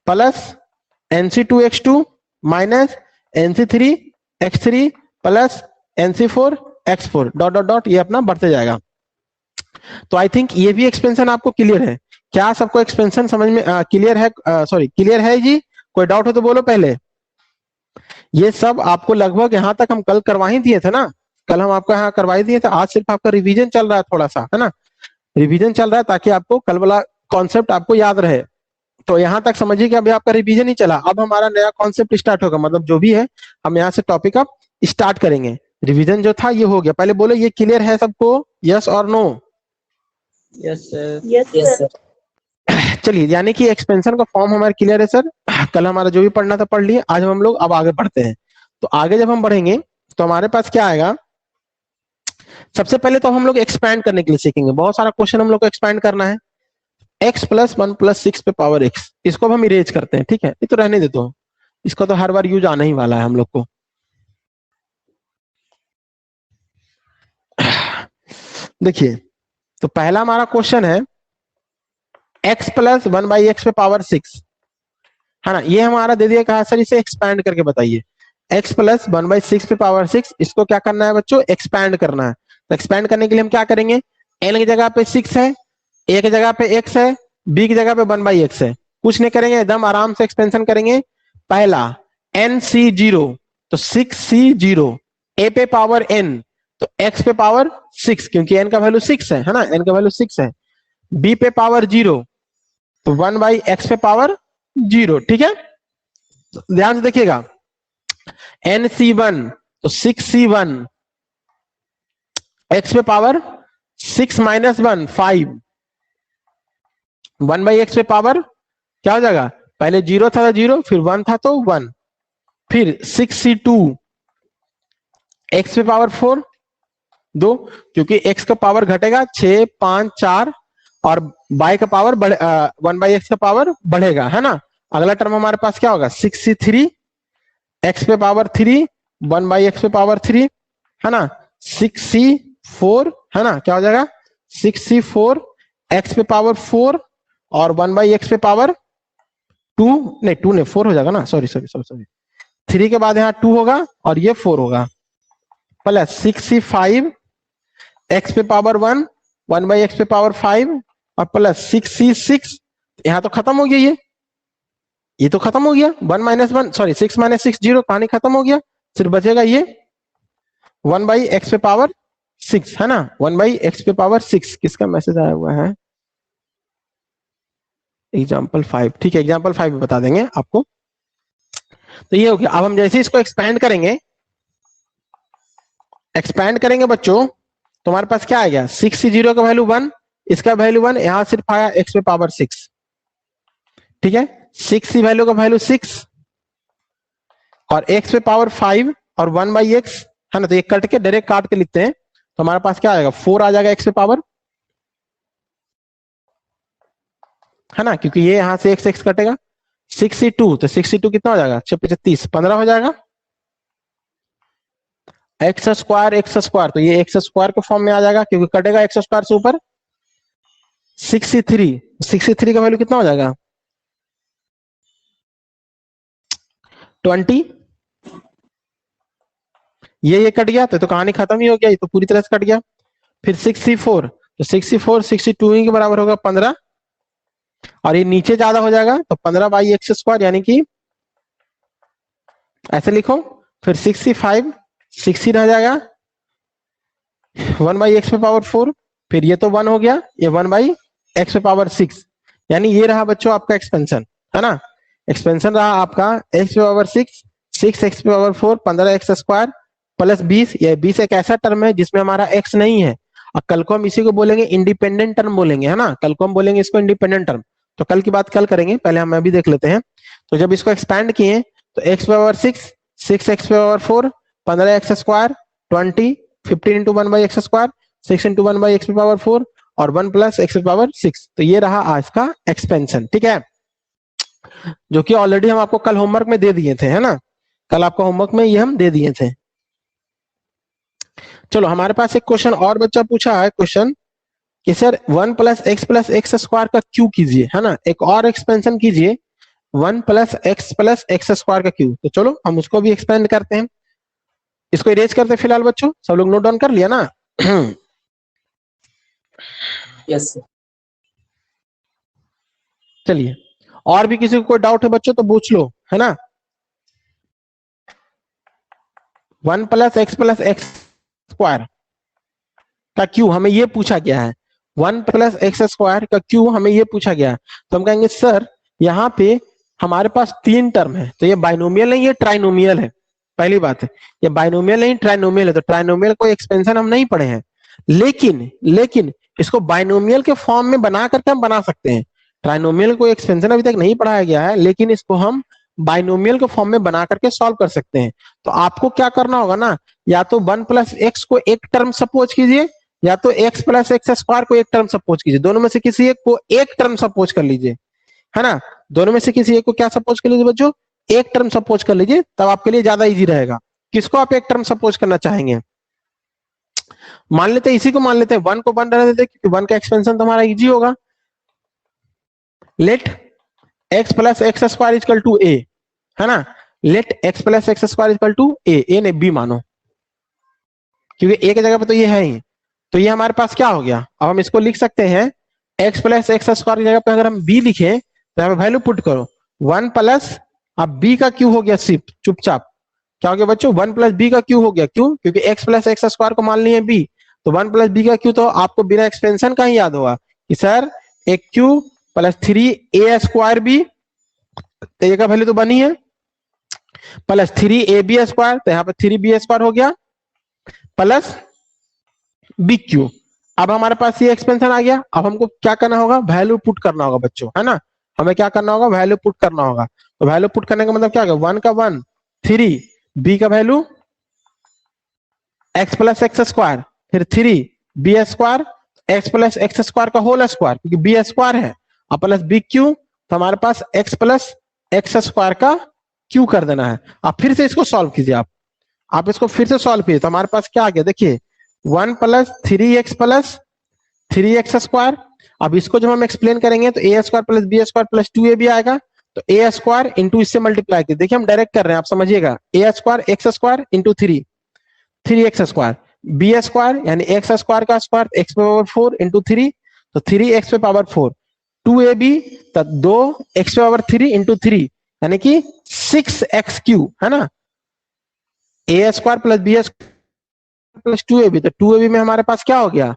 S1: plus NC2 X2 minus NC3 X3 plus NC4 X4 dot dot dot, ये अपना बढ़ते जाएगा। तो आई थिंक ये भी एक्सपेंशन आपको क्लियर है। क्या सबको एक्सपेंशन समझ में क्लियर है? सॉरी, क्लियर है जी? कोई डाउट हो तो बोलो पहले। ये सब आपको लगभग यहाँ तक हम कल करवा ही दिए थे ना, कल हम आपको यहाँ करवा ही दिए थे। आज सिर्फ आपका रिवीजन चल रहा है, थोड़ा सा, है ना, रिवीजन चल रहा है ताकि आपको कल वाला कॉन्सेप्ट आपको याद रहे। तो यहाँ तक समझिए कि अभी आपका रिवीजन ही चला, अब हमारा नया कॉन्सेप्ट स्टार्ट होगा, मतलब जो भी है हम यहाँ से टॉपिक अब स्टार्ट करेंगे। रिवीजन जो था ये हो गया। पहले बोलो ये क्लियर है सबको, यस और no?
S2: Yes sir, yes sir.
S1: चलिए, यानी कि एक्सपेंशन का फॉर्म हमारा क्लियर है सर। कल हमारा जो भी पढ़ना था पढ़ लिए, आज हम लोग अब आगे बढ़ते हैं। तो आगे जब हम बढ़ेंगे तो हमारे पास क्या आएगा, सबसे पहले तो हम लोग एक्सपैंड करने के लिए सीखेंगे। बहुत सारा क्वेश्चन हम लोग को एक्सपैंड करना है। x प्लस 1 प्लस 6 पे पावर x, इसको हम इरेज करते हैं, ठीक है, ये तो रहने देते हो, इसको तो हर बार यूज आना ही वाला है हम लोग को। देखिए, तो पहला हमारा क्वेश्चन है x प्लस 1 बाई एक्स पे पावर 6, है ना, ये हमारा दे दिया, कहा सर इसे एक्सपैंड करके बताइए। x प्लस 1 बाई 6 पे पावर 6, इसको क्या करना है बच्चों, एक्सपैंड करना है। तो एक्सपैंड करने के लिए हम क्या करेंगे, n की जगह पे 6 है, a की जगह पे x है, b की जगह पे 1 बाई x है। कुछ नहीं करेंगे, एकदम आराम से एक्सपेंशन करेंगे। पहला NC0, तो 6C0, a पे पावर n, तो x पे पावर 6, क्योंकि n का वैल्यू 6 है ना, n का वैल्यू 6 है। b पे पावर 0, तो 1 बाई x पे पावर 0, ठीक है। तो ध्यान से देखिएगा, NC1, तो 6C1, x पे पावर 6 माइनस 1 5, 1 बाई एक्स पे पावर क्या हो जाएगा, पहले 0 था तो 0, फिर 1 था तो 1, फिर 6C2, x पे पावर 4 2, क्योंकि x का पावर घटेगा 6 5 4, और y का पावर 1 बाई एक्स का पावर बढ़ेगा, है ना। अगला टर्म हमारे पास क्या होगा, 6C3, x पे पावर 3, 1 बाई एक्स पे पावर 3, है ना। 6C4, है ना, क्या हो जाएगा 6C4, x पे पावर 4 और 1 बाई एक्स पे पावर 2, नहीं 2 नहीं 4 हो जाएगा ना, सॉरी 3 के बाद यहाँ 2 होगा और ये 4 होगा, प्लस 6C5, x पे पावर 1, 1 बाई एक्स पे पावर 5, और प्लस 6C6, यहाँ तो खत्म हो गया, ये तो खत्म हो गया, 1 माइनस 1 सॉरी 6 माइनस 6 0, कहानी खत्म हो गया, सिर्फ बचेगा ये 1 बाई एक्स पे पावर 6, है ना, 1 बाई एक्स पे पावर 6। किसका मैसेज आया हुआ है, एग्जाम्पल 5, ठीक है, एग्जाम्पल 5 बता देंगे आपको। तो ये हो गया। अब हम जैसे इसको एक्सपैंड करेंगे बच्चों, तो हमारे पास क्या आ गया, 6C0 का वैल्यू 1, इसका वैल्यू 1, यहां सिर्फ आया x पे पावर 6, ठीक है। 6C वैल्यू का वैल्यू 6 और x पे पावर 5, और 1/x है ना, तो ये कट के डायरेक्ट काट के लिखते हैं तो हमारे पास क्या आएगा 4 आ जाएगा x पे पावर, है ना, क्योंकि ये यहां से x कटेगा। 62 तो 62 कितना हो जाएगा 36 15 हो जाएगा। एक्स स्क्वायर तो ये एक्स स्क्वायर के फॉर्म में आ जाएगा क्योंकि कटेगा एक्स स्क्वायर से ऊपर। 63 का वैल्यू कितना हो जाएगा 20। ये कट गया तो कहानी खत्म ही हो गया, ये तो पूरी तरह से कट गया। फिर 64 तो 62 ही के बराबर होगा 15, और ये नीचे ज्यादा हो जाएगा तो 15/x² यानी कि ऐसे लिखो। फिर 65 16 आ जाएगा 1/x पे पावर 4, फिर ये तो 1 हो गया, ये 1/x पे पावर 6, यानी ये रहा बच्चों आपका एक्सपेंशन, है ना। एक्सपेंशन रहा आपका x पे पावर 6x पे पावर 4 15x² प्लस 20। ये 20 एक ऐसा टर्म है जिसमें हमारा x नहीं है, और कल को हम इसी को बोलेंगे इंडिपेंडेंट टर्म बोलेंगे, है ना, कल को हम बोलेंगे इसको इंडिपेंडेंट टर्म। तो कल की बात कल करेंगे, पहले हम अभी देख लेते हैं। तो जब इसको एक्सपैंड किए तो x पे पावर 6x पे power 4 15x² 20 15 into 1/x², 6 into 1/x पे पावर 4 और 1 प्लस x पे पावर 6। तो ये रहा आज का एक्सपेंशन, ठीक है, जो कि ऑलरेडी हम आपको कल होमवर्क में दे दिए थे, है ना, कल आपको होमवर्क में ये हम दे दिए थे। चलो हमारे पास एक क्वेश्चन और बच्चा पूछा है क्वेश्चन कि सर 1 प्लस x का क्यू कीजिए, है ना, एक और एक्सपेंशन कीजिए 1 प्लस x का क्यू। तो चलो हम उसको भी एक्सपेंड करते हैं, इसको इरेज करते फिलहाल बच्चों, सब लोग नोट डाउन कर लिया ना।
S2: Yes sir.
S1: चलिए, और भी किसी को कोई डाउट है बच्चों तो पूछ लो, है ना। 1 प्लस x² का क्यू हमें ये पूछा गया है, 1 प्लस x² का क्यू हमें ये पूछा गया है। तो हम कहेंगे सर यहाँ पे हमारे पास 3 टर्म है, तो ये बाइनोमियल नहीं, ये ट्राइनोमियल है। पहली बात है ये बाइनोमियल नहीं ट्राइनोमियल है, तो ट्राइनोमियल को एक्सपेंशन हम नहीं पढ़े हैं, लेकिन इसको बाइनोमियल के फॉर्म में बना करके हम बना सकते हैं। ट्राइनोमियल को एक्सपेंशन अभी तक नहीं पढ़ाया गया है, लेकिन इसको हम बाइनोमियल के फॉर्म में बना करके सॉल्व कर सकते हैं। तो आपको क्या करना होगा ना, या तो 1 प्लस x को एक टर्म सपोज कीजिए, या तो x प्लस x² को एक टर्म सपोज कीजिए, दोनों में से किसी एक को एक टर्म सपोज कर लीजिए, है ना, दोनों में से किसी एक को क्या सपोज कर लीजिए बच्चों, एक टर्म सपोज कर लीजिए, तब आपके लिए ज्यादा इजी रहेगा। किसको आप एक टर्म सपोज करना चाहेंगे, मान लेते हैं इसी को, मान लेते हैं 1 को 1 रहने देते क्योंकि 1 का एक्सपेंशन तो हमारा इजी होगा। Let x plus x² equal to a, है ना, let x plus x² equal to a ने b मानो, क्योंकि a की जगह पे तो ये है ही। तो ये हमारे पास क्या हो गया, अब हम इसको लिख सकते हैं x प्लस x² की जगह पे अगर हम b लिखें तो यहाँ पे वैल्यू पुट करो 1 प्लस, अब b का क्यू हो गया सिर्फ चुपचाप, क्या हो गया बच्चों 1 प्लस b का क्यू हो गया, क्यों, क्योंकि x प्लस x² को मान लिए b, तो 1 प्लस b का क्यू तो आपको बिना एक्सपेंशन का ही याद होगा कि सर एक क्यू प्लस 3a² b, तो ये का वैल्यू तो बनी है, प्लस 3ab², तो यहाँ पे 3b² हो गया, प्लस bq। अब हमारे पास ये एक्सपेंशन आ गया, अब हमको क्या करना होगा, वैल्यू पुट करना होगा बच्चों, है ना, हमें क्या करना होगा, वैल्यू पुट करना होगा। तो वैल्यू पुट करने का मतलब क्या होगा, 1 का 1 3, b का वैल्यू x प्लस x², फिर 3b², x प्लस x² का होल स्क्वायर क्योंकि b² है, और प्लस bq, तो हमारे पास x प्लस x² का q कर देना है। आप फिर से इसको सॉल्व कीजिए, आप इसको फिर से सॉल्व कीजिए, तो हमारे पास क्या आ गया देखिए 1 प्लस 3x प्लस 3x²। अब इसको जब हम एक्सप्लेन करेंगे तो a² plus b² plus 2ab आएगा, तो a² इंटू इससे मल्टीप्लाई कीजिए, देखिए हम डायरेक्ट कर रहे हैं, आप समझिएगा, a² x² into 3x², b² यानी x² का स्क्वायर x पे पावर 4 इंटू 3, तो 3x पे पावर 4, 2ab तो 2x पे पावर 3 इंटू 3 यानी कि 6x³ है ना, a² plus b² plus 2ab, तो 2ab में हमारे पास क्या हो गया,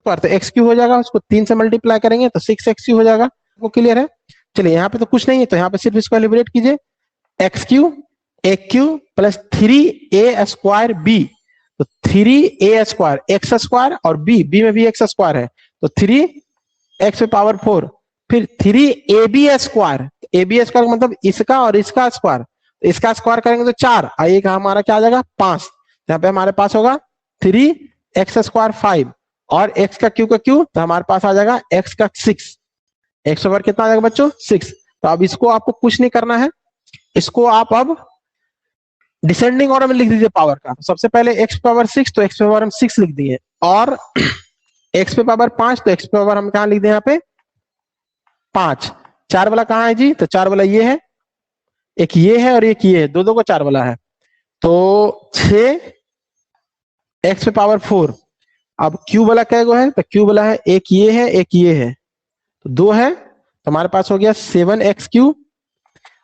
S1: तो x³ हो जाएगा, उसको 3 से मल्टीप्लाई करेंगे तो 6x³ हो जाएगा। वो क्लियर है। चलिए यहाँ पे तो कुछ नहीं है, तो यहाँ पे सिर्फ इसको एलिब्रेट कीजिए, x³ a³ plus 3a² b, तो 3a² x² और b में भी x² है, तो 3x पे पावर 4, फिर 3ab² का मतलब इसका और इसका स्क्वायर, तो इसका स्क्वायर करेंगे तो 4, और एक हमारा क्या आ जाएगा 5। यहाँ पे हमारे पास होगा 3x² 5, और x का क्यू तो हमारे पास आ जाएगा x का 6। x ओवर कितना आ जाएगा बच्चों 6। तो अब इसको आपको कुछ नहीं करना है, इसको आप अब डिसेंडिंग ऑर्डर में लिख दीजिए पावर का। सबसे पहले x पावर 6, तो x पावर हम 6 लिख दिए, और x पे पावर 5, तो x पावर हम कहां लिख दें यहाँ पे 5। 4 वाला कहाँ है जी, तो 4 वाला ये है, एक ये है और एक ये है, दो को 4 वाला है, तो 6 x पे पावर 4। अब क्यू वाला क्या है, तो क्यू वाला है एक ये है एक ये है, तो 2 है, तो हमारे पास हो गया 7x3।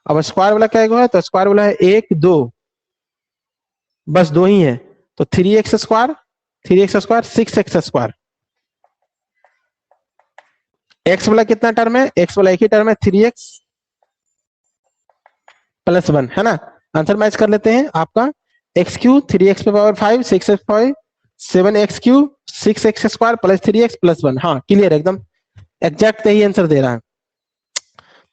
S1: अब स्क्वायर वाला क्या है, तो स्क्वायर वाला है 1 2, बस 2 ही है, तो 3x², 6x²। x वाला कितना टर्म है, x वाला एक ही टर्म है 3x + 1, है ना। आंसर मैच कर लेते हैं आपका x3 3x पे power 5 6x5 7x3 6x² + 3x + 1। हाँ क्लियर, एकदम एग्जैक्ट यही आंसर दे रहा है।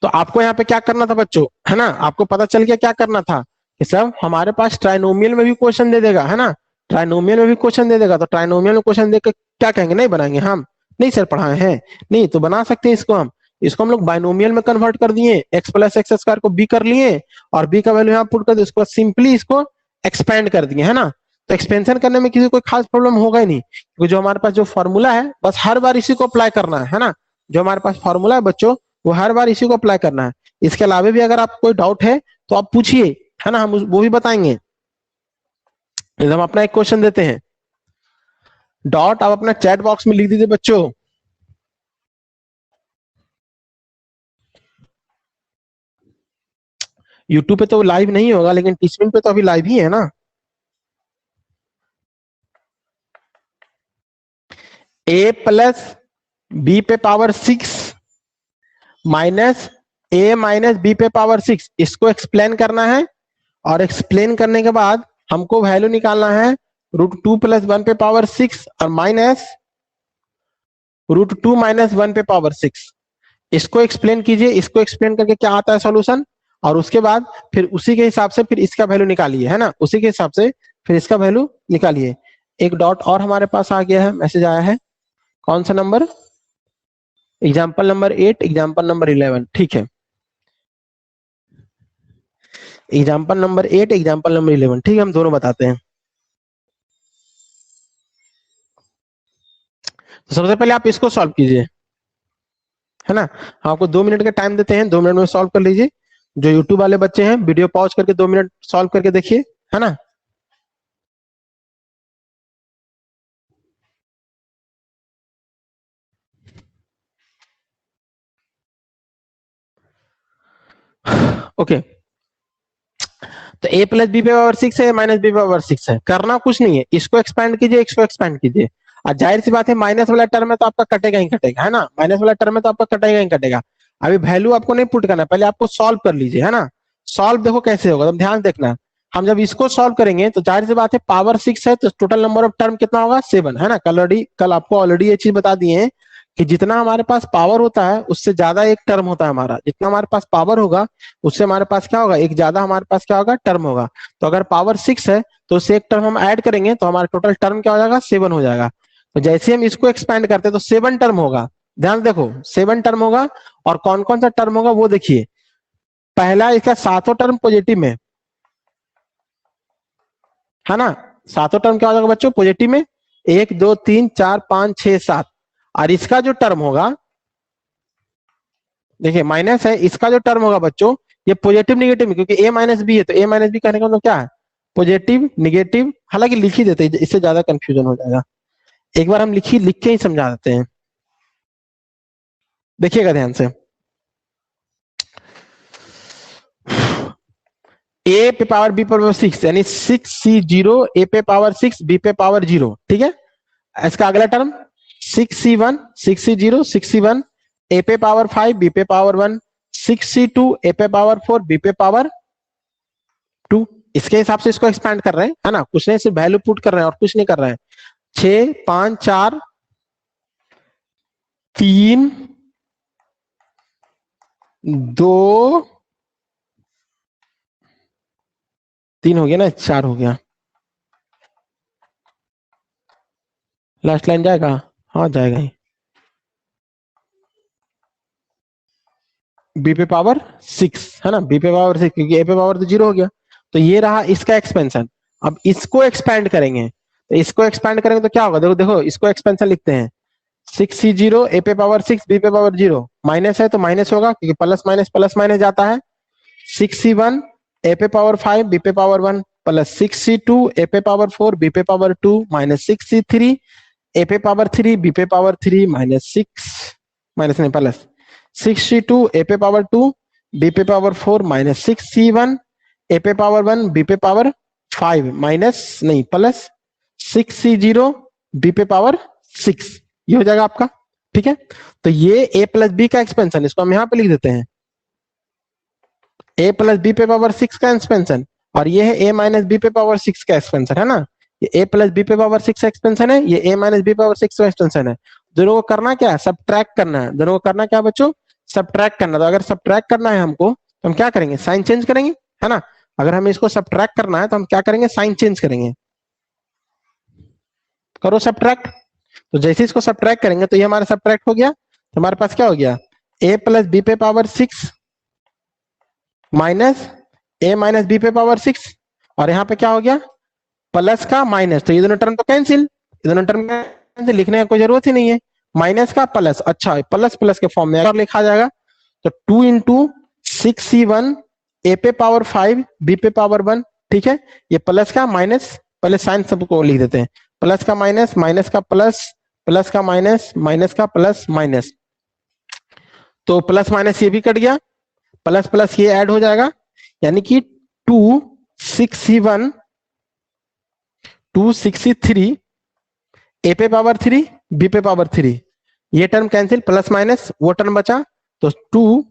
S1: तो आपको यहाँ पे क्या करना था बच्चों, है ना, आपको पता चल गया क्या करना था कि सब हमारे पास ट्राइनोमियल में भी क्वेश्चन दे देगा, है ना, ट्राइनोमियल में भी क्वेश्चन दे देगा, तो ट्राइनोमियल में क्वेश्चन देकर क्या कहेंगे, नहीं बनाएंगे हम, नहीं सर पढ़ाए हैं, नहीं तो बना सकते हैं इसको हम लोग बाइनोमियल में कन्वर्ट कर दिए, x + x² को b कर लिए, और b का वैल्यू यहाँ पुट कर दिए, उसको सिंपली इसको एक्सपेंड कर दिए, है ना। तो एक्सपेंशन करने में किसी कोई खास प्रॉब्लम होगा ही नहीं, क्योंकि जो हमारे पास जो फॉर्मूला है बस हर बार इसी को अप्लाई करना है ना। जो हमारे पास फॉर्मूला है बच्चों, वो हर बार इसी को अप्लाई करना है। इसके अलावा भी अगर आपको कोई डाउट है तो आप पूछिए, है ना, हम वो भी बताएंगे। हम अपना एक क्वेश्चन देते हैं, डॉट आप अपना चैट बॉक्स में लिख दीजिए बच्चों। यूट्यूब पे तो लाइव नहीं होगा, लेकिन टीचमिंट पे तो अभी लाइव ही है ना। a + b पे पावर 6 - a - b पे पावर 6, इसको एक्सप्लेन करना है, और एक्सप्लेन करने के बाद हमको वैल्यू निकालना है √2 + 1 पे पावर 6 और माइनस √2 - 1 पे पावर 6। इसको एक्सप्लेन कीजिए, इसको एक्सप्लेन करके क्या आता है सॉल्यूशन, और उसके बाद फिर उसी के हिसाब से फिर इसका वैल्यू निकालिए, है ना, उसी के हिसाब से फिर इसका वैल्यू निकालिए। एक डॉट और हमारे पास आ गया है, मैसेज आया है, कौन सा number, example number 8 example number 11, ठीक है, एग्जाम्पल नंबर 8 एग्जाम्पल नंबर 11, ठीक है, हम दोनों बताते हैं। तो सबसे पहले आप इसको सॉल्व कीजिए, है ना, हम आपको 2 मिनट का टाइम देते हैं, 2 मिनट में सॉल्व कर लीजिए। जो यूट्यूब वाले बच्चे हैं वीडियो पॉज करके 2 मिनट सॉल्व करके देखिए, है ना। ओके, तो a + b पे पावर 6 है, - b पे पावर 6 है, करना कुछ नहीं है, इसको एक्सपैंड कीजिए, इसको एक्सपैंड कीजिए, और जाहिर सी बात है माइनस वाला टर्म है तो आपका कटेगा ही कटेगा, है ना, माइनस वाला टर्म है तो आपका कटेगा ही कटेगा। अभी वैल्यू आपको नहीं पुट करना, पहले आपको सॉल्व कर लीजिए, है ना। सॉल्व देखो कैसे होगा, तो ध्यान देखना, हम जब इसको सॉल्व करेंगे तो जाहिर सी बात है पावर 6 है, तो टोटल नंबर ऑफ टर्म कितना होगा 7, है ना। कल आपको ऑलरेडी ये चीज बता दिए हैं कि जितना हमारे पास पावर होता है उससे ज्यादा एक टर्म होता है हमारा, जितना हमारे पास पावर होगा उससे हमारे पास क्या होगा, एक ज्यादा हमारे पास क्या होगा टर्म होगा। तो अगर पावर 6 है तो उससे एक टर्म हम ऐड करेंगे तो हमारा टोटल टर्म क्या हो जाएगा 7 हो जाएगा। तो जैसे हम इसको एक्सपैंड करते हैं तो 7 टर्म होगा, ध्यान देखो 7 टर्म होगा, और कौन कौन सा टर्म होगा वो देखिए। पहला इसका सातों टर्म पॉजिटिव में, है ना, सातों टर्म क्या हो जाएगा बच्चों पॉजिटिव में, 1 2 3 4 5 6 7। और इसका जो टर्म होगा, देखिए माइनस है, इसका जो टर्म होगा बच्चों ये पॉजिटिव निगेटिव में, क्योंकि a - b है, तो a - b कहने का मतलब क्या है पॉजिटिव निगेटिव, हालांकि लिख ही देते हैं, इससे ज्यादा कंफ्यूजन हो जाएगा, एक बार हम लिख के ही समझा देते हैं, देखिएगा ध्यान से। a पे पावर b पर 6 यानी 6c0, a पे पावर 6 b पे पावर 0, ठीक है। इसका अगला term 6c1 6c0 6c1, a पे पावर 5 b पे पावर 1, 6c2 a पे पावर 4 b पे पावर 2। इसके हिसाब से इसको एक्सपैंड कर रहे हैं, है ना, कुछ नहीं, सिर्फ वैल्यू पुट कर रहे हैं और कुछ नहीं कर रहे हैं। 6 5 4 3 2 3 हो गया ना, 4 हो गया। लास्ट लाइन जाएगा, हाँ जाएगा ही। बी पे पावर 6 है ना, बी पे पावर 6, क्योंकि ए पे पावर तो 0 हो गया। तो ये रहा इसका एक्सपेंशन। अब इसको एक्सपैंड करेंगे, तो इसको एक्सपैंड करेंगे तो क्या होगा, देखो देखो इसको एक्सपेंशन लिखते हैं। 6C0 ए पे पावर 6 बी पे पावर 0, माइनस है तो माइनस होगा क्योंकि प्लस माइनस जाता है। 6C1 ए पे पावर 5 बी पे पावर 1 प्लस 6C2 ए पे पावर 4 बी पे पावर 2 माइनस 6C3 ए पे पावर 3 बी पे पावर 3 माइनस 6, माइनस नहीं प्लस 6C2 ए पे पावर 2 बी पे पावर 4 माइनस 6C1 ए पे पावर 1 बी पे पावर 5 माइनस नहीं प्लस 6C0 बी पे पावर 6। ये हो जाएगा आपका, ठीक है। तो ये ए प्लस बी का एक्सपेंशन, इसको हम यहां पे लिख देते हैं, ए प्लस बी पे पावर 6 का एक्सपेंशन, और ये है ए माइनस बी पे पावर 6 का एक्सपेंशन, है ना। ये ए प्लस बी पे पावर 6 का एक्सपेंशन है, ये ए माइनस बी पावर 6 का एक्सपेंशन है। दोनों को करना क्या है, सब्ट्रैक्ट करना है। दोनों को करना क्या बच्चों, सब्ट्रैक्ट करना। तो अगर सब्ट्रैक्ट करना है हमको तो हम क्या करेंगे, साइन चेंज करेंगे, है ना। अगर हमें इसको सब्ट्रैक्ट करना है तो हम क्या करेंगे, साइन चेंज करेंगे। करो सब्ट्रैक्ट। तो जैसे इसको सब्ट्रैक्ट करेंगे तो ये हमारा सब्ट्रैक्ट हो गया, तो हमारे पास क्या हो गया, ए प्लस बी पे पावर 6 माइनस ए माइनस बी पे पावर 6, और यहाँ पे क्या हो गया, प्लस का माइनस, तो ये दोनों टर्म तो कैंसिल, ये दोनों टर्म कैंसिल, लिखने का कोई जरूरत ही नहीं है। माइनस का प्लस, अच्छा प्लस प्लस के फॉर्म में अगर लिखा जाएगा तो 2 × 6C1 ए पे पावर 5 बी पे पावर 1, ठीक है। ये प्लस का माइनस, पहले साइन सबको लिख देते हैं, प्लस का माइनस, माइनस का प्लस, प्लस का माइनस, माइनस का प्लस माइनस, तो प्लस माइनस ये भी कट गया, प्लस प्लस ये ऐड हो जाएगा, यानी कि 2 × 6C3 ए पे पावर 3 बी पे पावर 3, ये टर्म कैंसिल, प्लस माइनस वो टर्म बचा, तो 2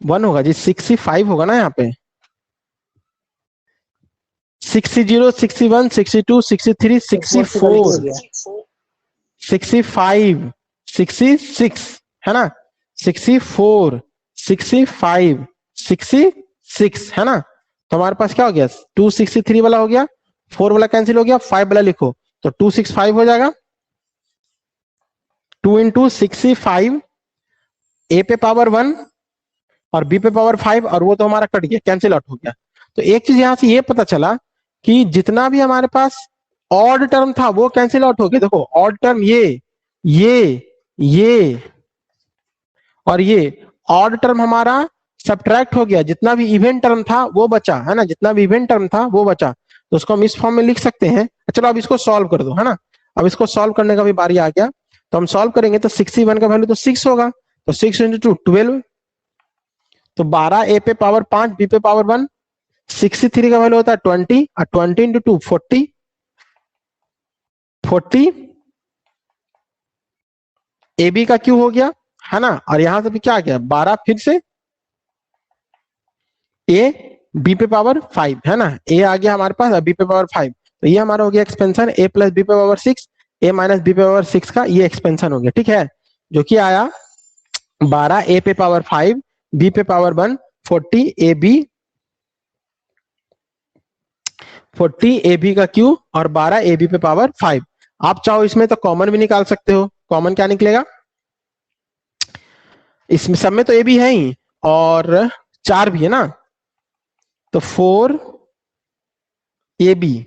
S1: 1 होगा जी, 65 होगा ना यहाँ पे, 6C0 6C1 6C2 6C3 64 65 66 है ना, 64 65 66 है ना। तो हमारे पास क्या हो गया, 263 वाला हो गया, 4 वाला कैंसिल हो गया, 5 वाला लिखो तो 265 हो जाएगा। 2 × 65 ए पे पावर 1 और बी पे पावर 5, और वो तो हमारा कट गया, कैंसिल आउट हो गया। तो एक चीज यहां से ये पता चला कि जितना भी हमारे पास ऑड टर्म था वो कैंसिल आउट हो गया। देखो ऑड टर्म ये और ये ऑड टर्म हमारा सब्ट्रैक्ट हो गया, जितना भी इवेंट टर्म था वो बचा, है ना, जितना भी इवेंट टर्म था वो बचा, तो उसको हम इस फॉर्म में लिख सकते हैं। चलो अब इसको सॉल्व कर दो, है ना। अब इसको सॉल्व करने का भी बारी आ गया, तो हम सॉल्व करेंगे तो 61 का वैल्यू तो 6 होगा, तो 6 × 2 12, तो 12 ए पे पावर 5 बी पे पावर 1, 63 का वैल्यू होता है 20, और 20 × 2 40 ए बी का क्यू हो गया, है ना। और यहां से भी क्या आ गया, 12 फिर से ए बी पे पावर 5, है ना, ए आ गया हमारे पास, बी पे पावर 5, तो ये हमारा हो गया एक्सपेंशन ए प्लस बी पे पावर 6 ए माइनस बी पे पावर 6 का ये एक्सपेंशन हो गया, ठीक है, जो कि आया 12 ए पे पावर 5 बी पे पावर 1 40 ए बी का क्यू और 12 ए बी पे पावर 5। आप चाहो इसमें तो कॉमन भी निकाल सकते हो, कॉमन क्या निकलेगा, इसमें सब में तो ए बी है ही और 4 भी है ना, तो 4 ए बी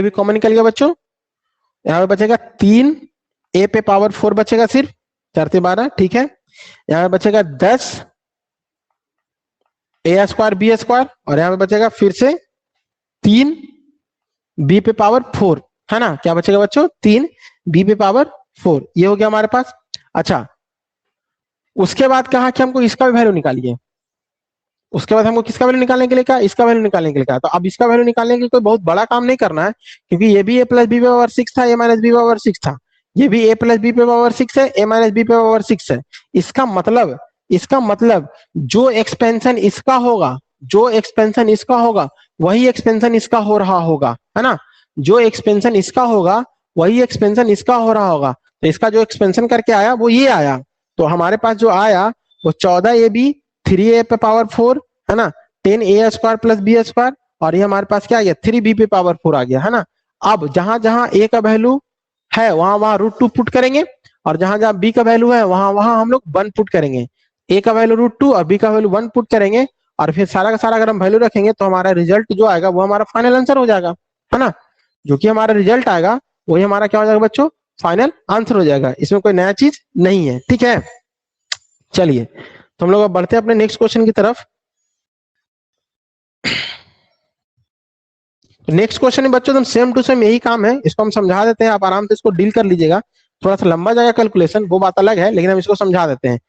S1: कॉमन निकल गया बच्चों। यहाँ पे बचेगा 3 ए पे पावर 4 बचेगा सिर्फ, 4 से 12, ठीक है। यहाँ पे बचेगा 10 ए स्क्वायर बी स्क्वायर, और यहाँ पे बचेगा फिर से 3 बी पे पावर 4, है ना। क्या बचेगा बच्चों, 3 बी पे पावर 4, ये हो गया हमारे पास। अच्छा उसके बाद कहा कि हमको इसका भी वैल्यू निकालिए, उसके बाद हमको किसका वैल्यू निकालने के लिए कहा, इसका वैल्यू निकालने के लिए कहा। तो अब इसका वैल्यू निकालने के लिए कोई बहुत बड़ा काम नहीं करना है, क्योंकि ये भी ए प्लस बी पे पावर 6 था, ए माइनस बी पावर 6 था, ये भी ए प्लस बी पे पावर 6 है, ए माइनस बी पे पावर 6 है। इसका मतलब जो एक्सपेंशन इसका होगा, जो एक्सपेंशन इसका होगा वही एक्सपेंशन इसका हो रहा होगा, है ना। जो एक्सपेंशन इसका होगा वही एक्सपेंशन इसका हो रहा होगा, तो इसका जो एक्सपेंशन करके आया वो ये आया। तो हमारे पास जो आया वो 14 ए बी 3 ए पे पावर 4, है ना, 10a² प्लस b² और ये हमारे पास क्या आ गया 3b⁴ आ गया है ना। अब जहां जहां a का वैल्यू है वहां वहां √2 पुट करेंगे और जहां जहां b का वैल्यू है वहां वहां हम लोग 1 पुट करेंगे। a का वैल्यू √2 और b का वैल्यू 1 पुट करेंगे और फिर सारा का सारा अगर हम वैल्यू रखेंगे तो हमारा रिजल्ट जो आएगा वो हमारा फाइनल आंसर हो जाएगा, है ना। जो कि हमारा रिजल्ट आएगा वही हमारा क्या हो जाएगा बच्चों, फाइनल आंसर हो जाएगा। इसमें कोई नया चीज नहीं है, ठीक है। चलिए तो हम लोग अब बढ़ते हैं अपने नेक्स्ट क्वेश्चन की तरफ। नेक्स्ट क्वेश्चन में बच्चों एकदम सेम टू सेम यही काम है, इसको हम समझा देते हैं, आप आराम से इसको डील कर लीजिएगा। थोड़ा सा लंबा जाएगा कैलकुलेशन, वो बात अलग है, लेकिन हम इसको समझा देते हैं।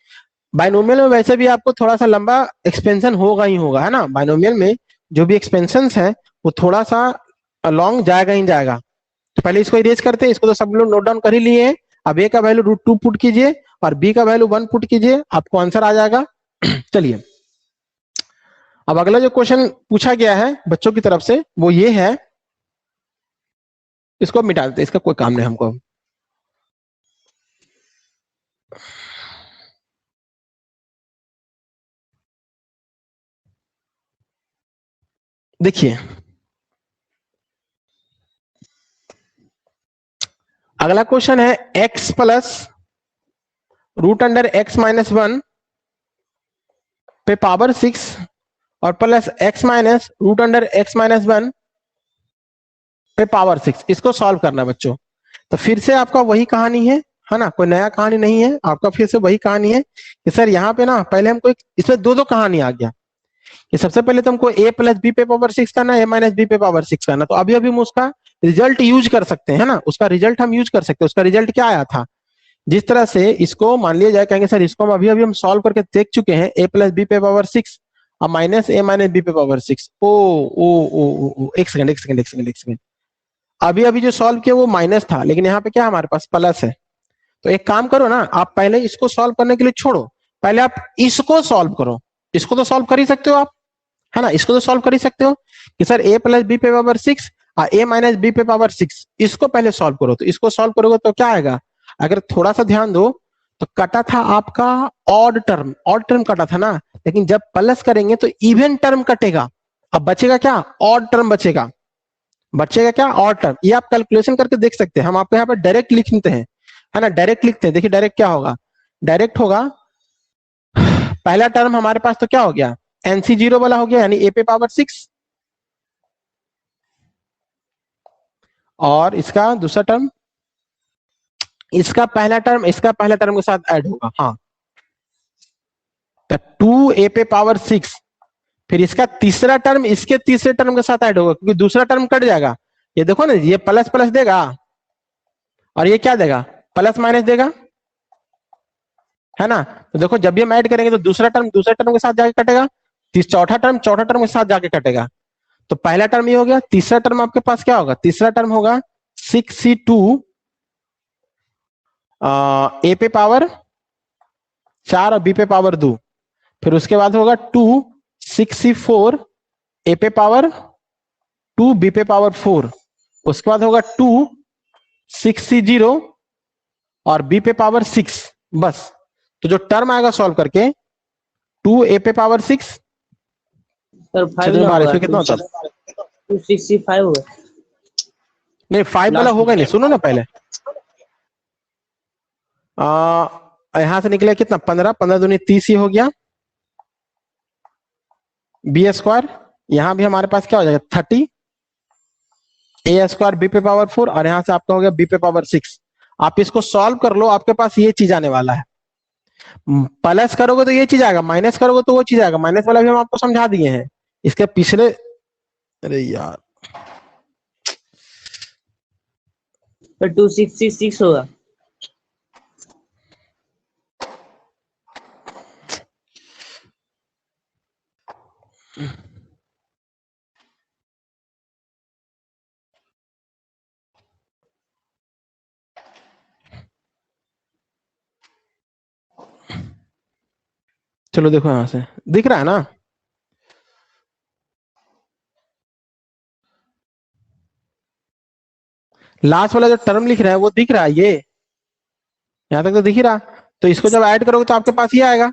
S1: बाइनोमियल में वैसे भी आपको थोड़ा सा लंबा एक्सपेंशन होगा ही होगा, है ना। बाइनोमियल में जो भी एक्सपेंशन है वो थोड़ा सा लॉन्ग जाएगा ही जाएगा। तो पहले इसको इरेज करते हैं, इसको तो सब लोग नोट डाउन कर ही लिए हैं। अब ए का वैल्यू √2 पुट कीजिए और बी का वैल्यू 1 पुट कीजिए, आपको आंसर आ जाएगा। चलिए अब अगला जो क्वेश्चन पूछा गया है बच्चों की तरफ से वो ये है, इसको मिटा देते, इसका कोई काम नहीं हमको। देखिए अगला क्वेश्चन है x प्लस √(x−1) पे पावर 6 और प्लस x माइनस √(x−1) पे पावर 6, इसको सॉल्व करना है बच्चों। तो फिर से आपका वही कहानी है ना, कोई नया कहानी नहीं है, आपका फिर से वही कहानी है कि सर यहाँ पे ना पहले हमको इसमें दो कहानी आ गया कि सबसे पहले तो हमको a प्लस b पे पावर 6 करना है, a माइनस b पे पावर 6 करना। तो अभी अभी हम उसका रिजल्ट यूज कर सकते हैं, है ना, उसका रिजल्ट हम यूज कर सकते हैं। उसका रिजल्ट क्या आया था, जिस तरह से इसको मान लिया जाए, कहेंगे सर इसको हम अभी अभी हम सॉल्व करके देख चुके हैं, a प्लस b पे पावर 6 और माइनस a माइनस b पे पावर 6। ओ एक सेकंड, अभी अभी जो सॉल्व किया वो माइनस था, लेकिन यहाँ पे क्या हमारे पास प्लस है। तो एक काम करो ना, आप पहले इसको सॉल्व करने के लिए छोड़ो, पहले आप इसको सॉल्व करो। इसको तो सॉल्व कर ही सकते हो आप, है ना, इसको तो सॉल्व कर ही सकते हो कि सर a प्लस b पे पावर 6 और a माइनस b पे पावर 6, इसको पहले सॉल्व करो। तो इसको सॉल्व करोगे तो क्या आएगा, अगर थोड़ा सा ध्यान दो तो कटा था आपका ऑड टर्म कटा था ना, लेकिन जब प्लस करेंगे तो इवन टर्म कटेगा। अब बचेगा क्या, ऑड टर्म बचेगा क्या, ऑड टर्म। ये आप कैलकुलेशन करके देख सकते हैं, हम आपको यहाँ पर डायरेक्ट लिखते हैं, है ना, डायरेक्ट लिखते हैं। देखिए डायरेक्ट क्या होगा, डायरेक्ट होगा पहला टर्म हमारे पास तो क्या हो गया, NC0 वाला हो गया, यानी a पे पावर 6, और इसका दूसरा टर्म, इसका पहला टर्म के साथ ऐड होगा, हाँ, तो 2a पे पावर 6। फिर इसका तीसरा टर्म इसके तीसरे टर्म के साथ ऐड होगा, क्योंकि दूसरा टर्म कट जाएगा। ये देखो ना, ये प्लस प्लस देगा और ये क्या देगा, प्लस माइनस देगा, है ना। तो देखो जब भी हम ऐड करेंगे तो दूसरा टर्म दूसरे टर्म के साथ जाके कटेगा, चौथा टर्म के साथ जाके कटेगा। तो पहला टर्म ये हो गया, तीसरा टर्म आपके पास क्या होगा, तीसरा टर्म होगा 6c2 a पे पावर 4 और b पे पावर 2। फिर उसके बाद होगा 2 6c4 a पे पावर 2 b पे पावर 4। उसके बाद होगा 2 6c0 और b पे पावर 6। बस, तो जो टर्म आएगा सॉल्व करके 2a पे पावर 6,
S2: सर 5 ना होगा,
S1: इसमें कितना होता है,
S2: 265 होगा।
S1: नहीं 5 वाला होगा नहीं, सुनो ना पहले, यहां से निकले कितना 15, 15 दूनी 30 ही हो गया, b², यहां भी हमारे पास क्या हो जाएगा 30, a² b पे पावर 4 और यहां से आपका हो गया b पे पावर 6। आप इसको सॉल्व कर लो, आपके पास ये चीज आने वाला है। प्लस करोगे तो ये चीज आएगा, माइनस करोगे तो वो चीज आएगा। माइनस वाला भी हम आपको समझा दिए हैं इसके पिछले, अरे यार,
S2: तो 266 होगा।
S1: चलो देखो यहां से दिख रहा है ना, लास्ट वाला जो टर्म लिख रहा है वो दिख रहा है, ये यहां तक तो दिख ही रहा। तो इसको जब ऐड करोगे तो आपके पास ये आएगा।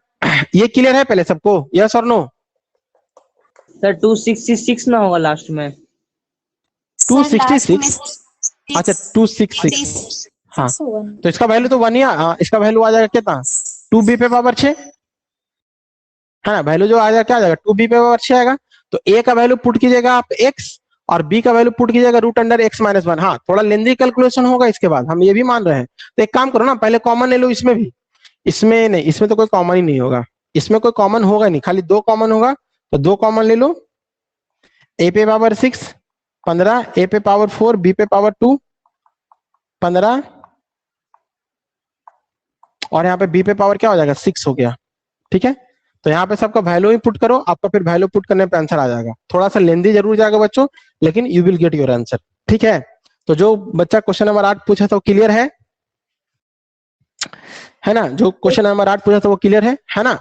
S1: ये क्लियर है पहले सबको, यस और नो?
S2: सर 266 ना होगा लास्ट में।
S1: 266 अच्छा 266 हाँ तो इसका वैल्यू तो 1 ही इसका वैल्यू आ जाएगा कितना 2b पे पावर 6 है ना वैल्यू जो आ जाएगा क्या आ जाएगा 2b पे पावर 6 आएगा तो a का वैल्यू पुट कीजिएगा आप x और b का वैल्यू पुट कीजिएगा √(x-1) हाँ थोड़ा लेंदी कैलकुलेशन होगा इसके बाद हम ये भी मान रहे हैं तो एक काम करो ना पहले कॉमन ले लो इसमें भी इसमें नहीं इसमें तो कोई कॉमन ही नहीं होगा इसमें कोई कॉमन होगा नहीं खाली 2 कॉमन होगा तो 2 कॉमन ले लो a पे पावर 6 15 a पे पावर 4 b पे पावर 2 15 और यहाँ पे b पे पावर क्या हो जाएगा 6 हो गया ठीक है तो यहाँ पे सबका वैल्यू ही पुट करो आपका फिर वैल्यू पुट करने पे आंसर आ जाएगा थोड़ा सा लेंदी जरूर जाएगा बच्चों लेकिन you will get your answer ठीक है तो जो बच्चा क्वेश्चन नंबर 8 पूछा था वो क्लियर है ना जो क्वेश्चन नंबर 8 पूछा था वो क्लियर है ना